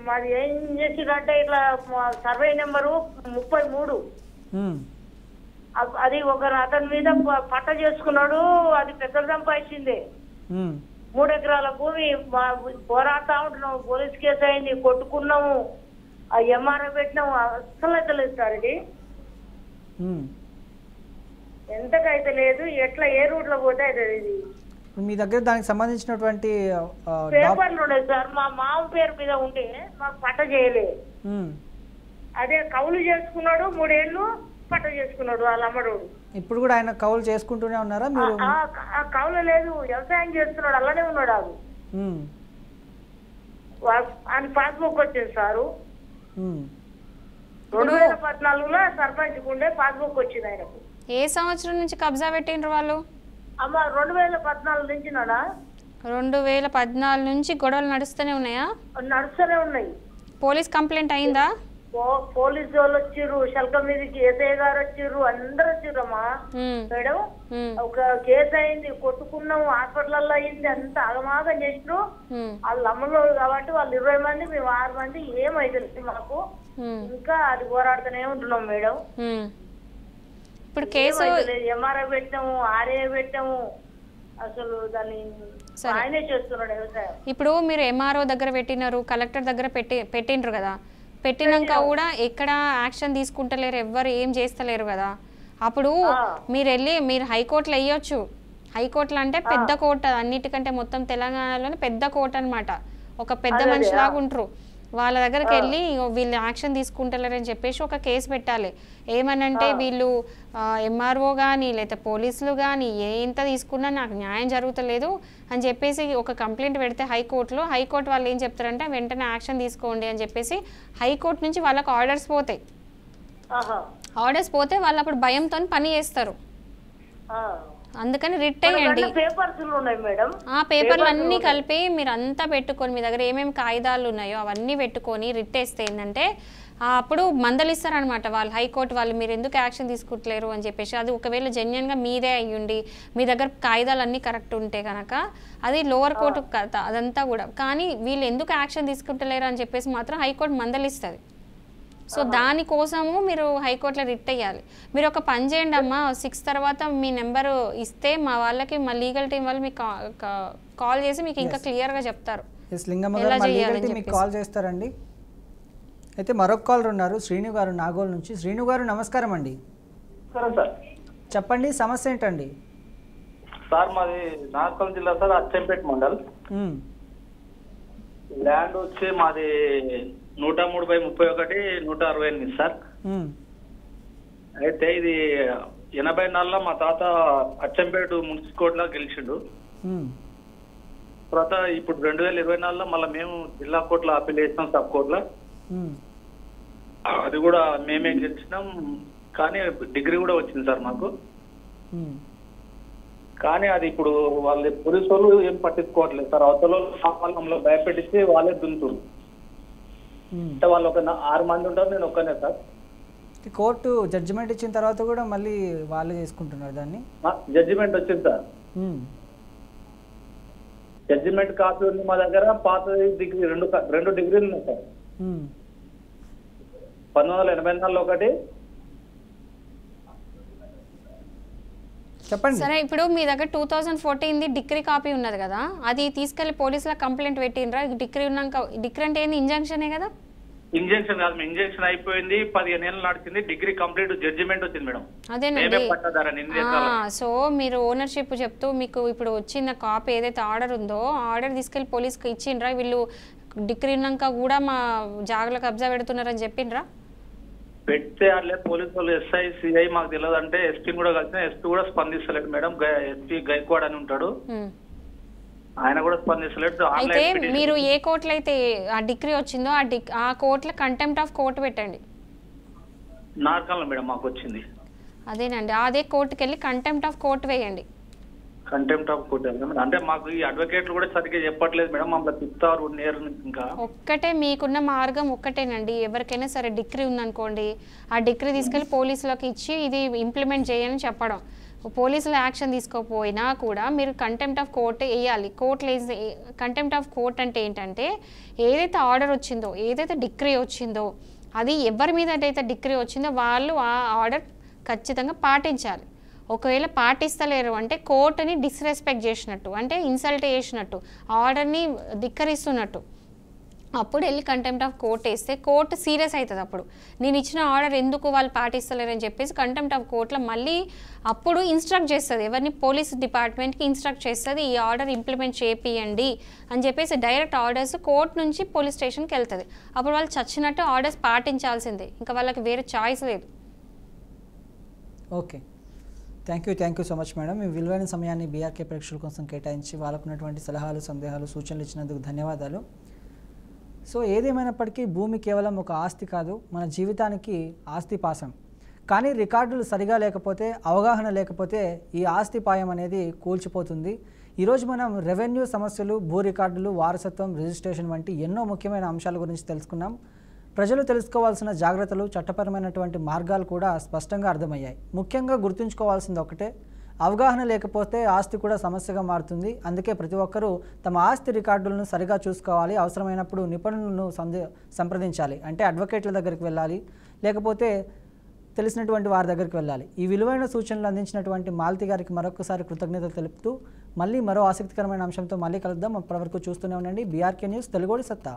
మాది ఏం చేసిందంటే ఇట్లా సర్వే నెంబరు 33 అది ఒక అతని మీద పట్ట చేసుకున్నాడు. అది పెద్ద సంపాదించింది. 3 ఎకరాల భూమి పోరాడుతా ఉంటున్నాము, పోలీస్ కేసు అయింది, కొట్టుకున్నాము, ఆ ఎంఆర్ఐ పెట్టినాము, అస్సలు అయితే లేదు సార్. ఇది ఎంతకైతే లేదు. ఎట్లా ఏ రూట్ లో పోతే అవుతుంది? ఇది మీ దగ్గర దానికి సంబంధించినటువంటి పేపర్లు ఉన్నాయి సార్. మా మామ పేరు మీద ఉంటే మాకు పట్ట చేయలే. అదే కౌలు చేసుకున్నాడు, 3 ఏళ్ళు పట్ట చేసుకున్నాడు వాళ్ళ అమ్మడు. ఇప్పుడు కూడా ఆయన కౌలు చేసుకుంటూనే ఉన్నారా మీరు? కౌలు లేదు, వ్యవసాయం చేస్తున్నాడు, అలానే ఉన్నాడు. అది ఆయన పాస్బుక్ వచ్చింది సారు. 2014లో సర్పంచ్ ఉండే పాస్బుక్ వచ్చింది ఆయనకు. ఏ సంవత్సరం నుంచి కబ్జా పెట్టిండ్రు వాళ్ళు? అమ్మ 2014 నుంచి. 2014 నుంచి గొడవలు నడుస్తూనే ఉన్నాయా? నడుస్తూనే ఉన్నాయి. పోలీస్ కంప్లైంట్ అయిందా? పోలీసు వాళ్ళు వచ్చిర్రు, శల్క మీదకి ఎస్ఐ గారు వచ్చిర్రు, అందరు వచ్చిర్రమ్మా మేడం. ఒక కేసు అయింది, కొట్టుకున్నాము, హాస్పిటల్లో అయింది, అంత ఆగమాగం చేసిరు. వాళ్ళు అమ్మలో కాబట్టి వాళ్ళు 20 మంది, మేము 6 మంది. ఏమైతుంది మాకు? ఇంకా అది పోరాడుతూనే ఉంటున్నాం మేడం. ఇప్పుడు కేసు ఎంఆర్ఐ పెట్టాము, ఆర్ఏ పెట్టాము, అసలు దాన్ని ఆయనే చేస్తున్నాడు వ్యవసాయం. ఇప్పుడు మీరు ఎంఆర్ఓ దగ్గర పెట్టినారు, కలెక్టర్ దగ్గర పెట్టిండ్రు కదా, పెట్టినాక కూడా ఎక్కడ యాక్షన్ తీసుకుంటలేరు, ఎవ్వరు ఏం చేస్తలేరు కదా. అప్పుడు మీరు హైకోర్టులో వేయొచ్చు. హైకోర్టులో అంటే పెద్ద కోర్టు, అన్నిటికంటే మొత్తం తెలంగాణలోనే పెద్ద కోర్టు అనమాట. ఒక పెద్ద మనిషిలాగా ఉంటారు. వాళ్ళ దగ్గరికి వెళ్ళి వీళ్ళు యాక్షన్ తీసుకుంటలేరని చెప్పేసి ఒక కేసు పెట్టాలి. ఏమనంటే వీళ్ళు ఎంఆర్ఓ కానీ లేదా పోలీసులు కానీ ఎంత తీసుకున్నా నాకు న్యాయం జరుగుతలేదు అని చెప్పేసి ఒక కంప్లైంట్ పెడితే హైకోర్టులో, హైకోర్టు వాళ్ళు ఏం చెప్తారంటే వెంటనే యాక్షన్ తీసుకోండి అని చెప్పేసి హైకోర్టు నుంచి వాళ్ళకు ఆర్డర్స్ పోతాయి. ఆర్డర్స్ పోతే వాళ్ళు అప్పుడు భయంతో పని చేస్తారు. అందుకని రిట్ అయ్యండి. ఆ పేపర్లు అన్నీ కలిపి మీరు అంతా పెట్టుకొని, మీ దగ్గర ఏమేమి కాగితాలు ఉన్నాయో అవన్నీ పెట్టుకొని రిట్ వేస్తే ఏంటంటే అప్పుడు మందలిస్తారనమాట వాళ్ళు, హైకోర్టు వాళ్ళు, మీరు ఎందుకు యాక్షన్ తీసుకుంటలేరు అని చెప్పేసి. అది ఒకవేళ జెన్యున్గా మీదే అయ్యుండి మీ దగ్గర కాగితాలు అన్నీ కరెక్ట్ ఉంటే కనుక అది లోవర్ కోర్టు అదంతా కూడా. కానీ వీళ్ళు ఎందుకు యాక్షన్ తీసుకుంటలేరు అని చెప్పేసి మాత్రం హైకోర్టు మందలిస్తుంది. సో దానికోసము మీరు హైకోర్టులో రిట్ అయ్యాలి. మీరు ఒక పని చేయండి అమ్మా, 6 తర్వాత మీ నెంబరు ఇస్తే మా వాళ్ళకి, మా లీగల్ టీం వాళ్ళు మీకు కాల్ చేసి మీకు ఇంకా క్లియర్గా చెప్తారు. కాల్ చేస్తారండి. అయితే మరొక కాల్ ఉన్నారు, శ్రీను గారు నాగోల్ నుంచి. శ్రీను గారు నమస్కారం అండి. చెప్పండి, సమస్య ఏంటండి? సార్ మాది నాగోల్ జిల్లా సార్, అచ్చంపేట మండల్. ల్యాండ్ వచ్చి మాది 103/31, 168 సార్. అయితే ఇది 84లో మా తాత అచ్చంపేట మున్సిపల్ కోర్టులో గెలిచిండు. తర్వాత ఇప్పుడు 2024లో మళ్ళీ మేము జిల్లా కోర్టులో అప్పీల్ చేసినాం, సబ్ కోర్టులో. అది కూడా మేమే గెలిచినాం, కానీ డిగ్రీ కూడా వచ్చింది సార్ మాకు. కానీ అది ఇప్పుడు వాళ్ళు పోలీసు వాళ్ళు ఏం పట్టించుకోవట్లేదు సార్. అవతల వాళ్ళు మమ్మల్ని భయపెట్టించి వాళ్ళే దున్నుతున్నారు. అంటే వాళ్ళు ఒక 6 మంది ఉంటారు, నేను ఒక్కనే సార్. కోర్టు జడ్జిమెంట్ ఇచ్చిన తర్వాత కూడా మళ్ళీ వాళ్ళే చేసుకుంటున్నారు దాన్ని. జడ్జిమెంట్ వచ్చింది సార్. జడ్జిమెంట్ కాపీ ఉంది మా దగ్గర. పాత డిగ్రీ రెండు డిగ్రీలు ఉన్నాయి సార్. 1984లో ఒకటి. చెప్పండి. సరే, ఇప్పుడు మీ దగ్గర 2014ది డిగ్రీ కాపీ ఉన్నది కదా, అది తీసుకెళ్లి పోలీసులకు కంప్లైంట్ పెట్టినరా? డిగ్రీ ఉన్నాక, డిగ్రీ అంటే ఏంది? ఇంజంక్షనే కదా? ఇంజెక్షన్ కాదు, ఇంజెక్షన్ అయిపోయింది, 15 ఏళ్ళు నడిచింది, డిగ్రీ కంప్లీట్, జడ్జిమెంట్ వచ్చింది మేడం. అదేనండి. సో మీరు ఓనర్షిప్ చెప్తూ మీకు ఇప్పుడు వచ్చిన కాపీ ఏదైతే ఆర్డర్ ఉందో, ఆర్డర్ తీసుకెళ్లి పోలీస్కి ఇచ్చిండ్రా? వీళ్ళు డిగ్రీ ఉన్నాక కూడా మా జాగ్రత్త కబ్జా పెడుతున్నారని చెప్పిండ్రా? పెడితే అట్లే పోలీసు వాళ్ళు ఎస్ఐ సిఐ మాకు తెలియదు అంటే ఎస్పీ కూడా కలిసిన, ఎస్పీ కూడా స్పందిస్తలేదు మేడం. ఎస్పీ గైక్వాడ్ అని ఉంటాడు, ఆయన కూడా స్పందిస్తలేదు. అయితే మీరు ఏ కోర్టులో అయితే ఆ డిగ్రీ వచ్చిందో ఆ కోర్టులో కంటెంప్ట్ ఆఫ్ కోర్టు పెట్టండి. నార్కల్లో మేడం మాకు వచ్చింది. అదేనండి, అదే కోర్టుకి వెళ్ళి కంటెంప్ట్ ఆఫ్ కోర్టు వేయండి. కంటెంప్ట్ ఆఫ్ కోర్టు అంటే మాకు ఈ అడ్వకేట్లు కూడా సరిగ్గా చెప్పట్లేదు మేడం, మమ్మల్ని తిప్పుతారు నేర్. ఇంకా ఒక్కటే మీకున్న మార్గం ఒక్కటేనండి. ఎవరికైనా సరే డిగ్రీ ఉందనుకోండి, ఆ డిగ్రీ తీసుకెళ్ళి పోలీసులకు ఇచ్చి ఇది ఇంప్లిమెంట్ చేయని చెప్పడం. పోలీసులు యాక్షన్ తీసుకోకపోయినా కూడా మీరు కంటెంప్ట్ ఆఫ్ కోర్ట్ వేయాలి. కోర్టులో కంటెంప్ట్ ఆఫ్ కోర్ట్ అంటే ఏంటంటే, ఏదైతే ఆర్డర్ వచ్చిందో, ఏదైతే డిగ్రీ వచ్చిందో, అది ఎవరి మీద అయితే డిగ్రీ వచ్చిందో వాళ్ళు ఆ ఆర్డర్ ఖచ్చితంగా పాటించాలి. ఒకవేళ పాటిస్తలేరు అంటే కోర్టుని డిస్రెస్పెక్ట్ చేసినట్టు, అంటే ఇన్సల్ట్ చేసినట్టు, ఆర్డర్ని ధిక్కరిస్తున్నట్టు. అప్పుడు వెళ్ళి కంటెంప్ట్ ఆఫ్ కోర్ట్ వేస్తే కోర్టు సీరియస్ అవుతుంది. అప్పుడు నేను ఇచ్చిన ఆర్డర్ ఎందుకు వాళ్ళు పాటిస్తలేరని చెప్పేసి కంటెంప్ట్ ఆఫ్ కోర్టులో మళ్ళీ అప్పుడు ఇన్స్ట్రక్ట్ చేస్తుంది. ఎవరిని? పోలీస్ డిపార్ట్మెంట్కి ఇన్స్ట్రక్ట్ చేస్తుంది, ఈ ఆర్డర్ ఇంప్లిమెంట్ చేపియండి అని చెప్పేసి. డైరెక్ట్ ఆర్డర్స్ కోర్టు నుంచి పోలీస్ స్టేషన్కి వెళ్తుంది. అప్పుడు వాళ్ళు చచ్చినట్టు ఆర్డర్స్ పాటించాల్సిందే, ఇంకా వాళ్ళకి వేరే చాయిస్ లేదు. Okay, thank you so much madam. మీ విలువైన సమయాన్ని బీఆర్కే ప్రేక్షకుల కోసం కేటాయించి వాళ్ళకున్నటువంటి సలహాలు, సందేహాలు, సూచనలు ఇచ్చినందుకు ధన్యవాదాలు. సో ఏదేమైనప్పటికీ భూమి కేవలం ఒక ఆస్తి కాదు, మన జీవితానికి ఆస్తి పాసం. కానీ రికార్డులు సరిగా లేకపోతే, అవగాహన లేకపోతే ఈ ఆస్తి పాయం అనేది కూల్చిపోతుంది. ఈరోజు మనం రెవెన్యూ సమస్యలు, భూ రికార్డులు, వారసత్వం, రిజిస్ట్రేషన్ వంటి ఎన్నో ముఖ్యమైన అంశాల గురించి తెలుసుకున్నాం. ప్రజలు తెలుసుకోవాల్సిన జాగ్రత్తలు, చట్టపరమైనటువంటి మార్గాలు కూడా స్పష్టంగా అర్థమయ్యాయి. ముఖ్యంగా గుర్తుంచుకోవాల్సింది ఒకటే, అవగాహన లేకపోతే ఆస్తి కూడా సమస్యగా మారుతుంది. అందుకే ప్రతి ఒక్కరూ తమ ఆస్తి రికార్డులను సరిగా చూసుకోవాలి. అవసరమైనప్పుడు నిపుణులను సంప్రదించాలి. అంటే అడ్వకేట్ల దగ్గరికి వెళ్ళాలి, లేకపోతే తెలిసినటువంటి వారి దగ్గరికి వెళ్ళాలి. ఈ విలువైన సూచనలు అందించినటువంటి మాలతి గారికి మరొకసారి కృతజ్ఞతలు తెలుపుతూ మళ్ళీ మరో ఆసక్తికరమైన అంశంతో మళ్ళీ కలుద్దాం. అప్పటి వరకు చూస్తూనే ఉండండి బీఆర్కే న్యూస్, తెలుగోడి సత్తా.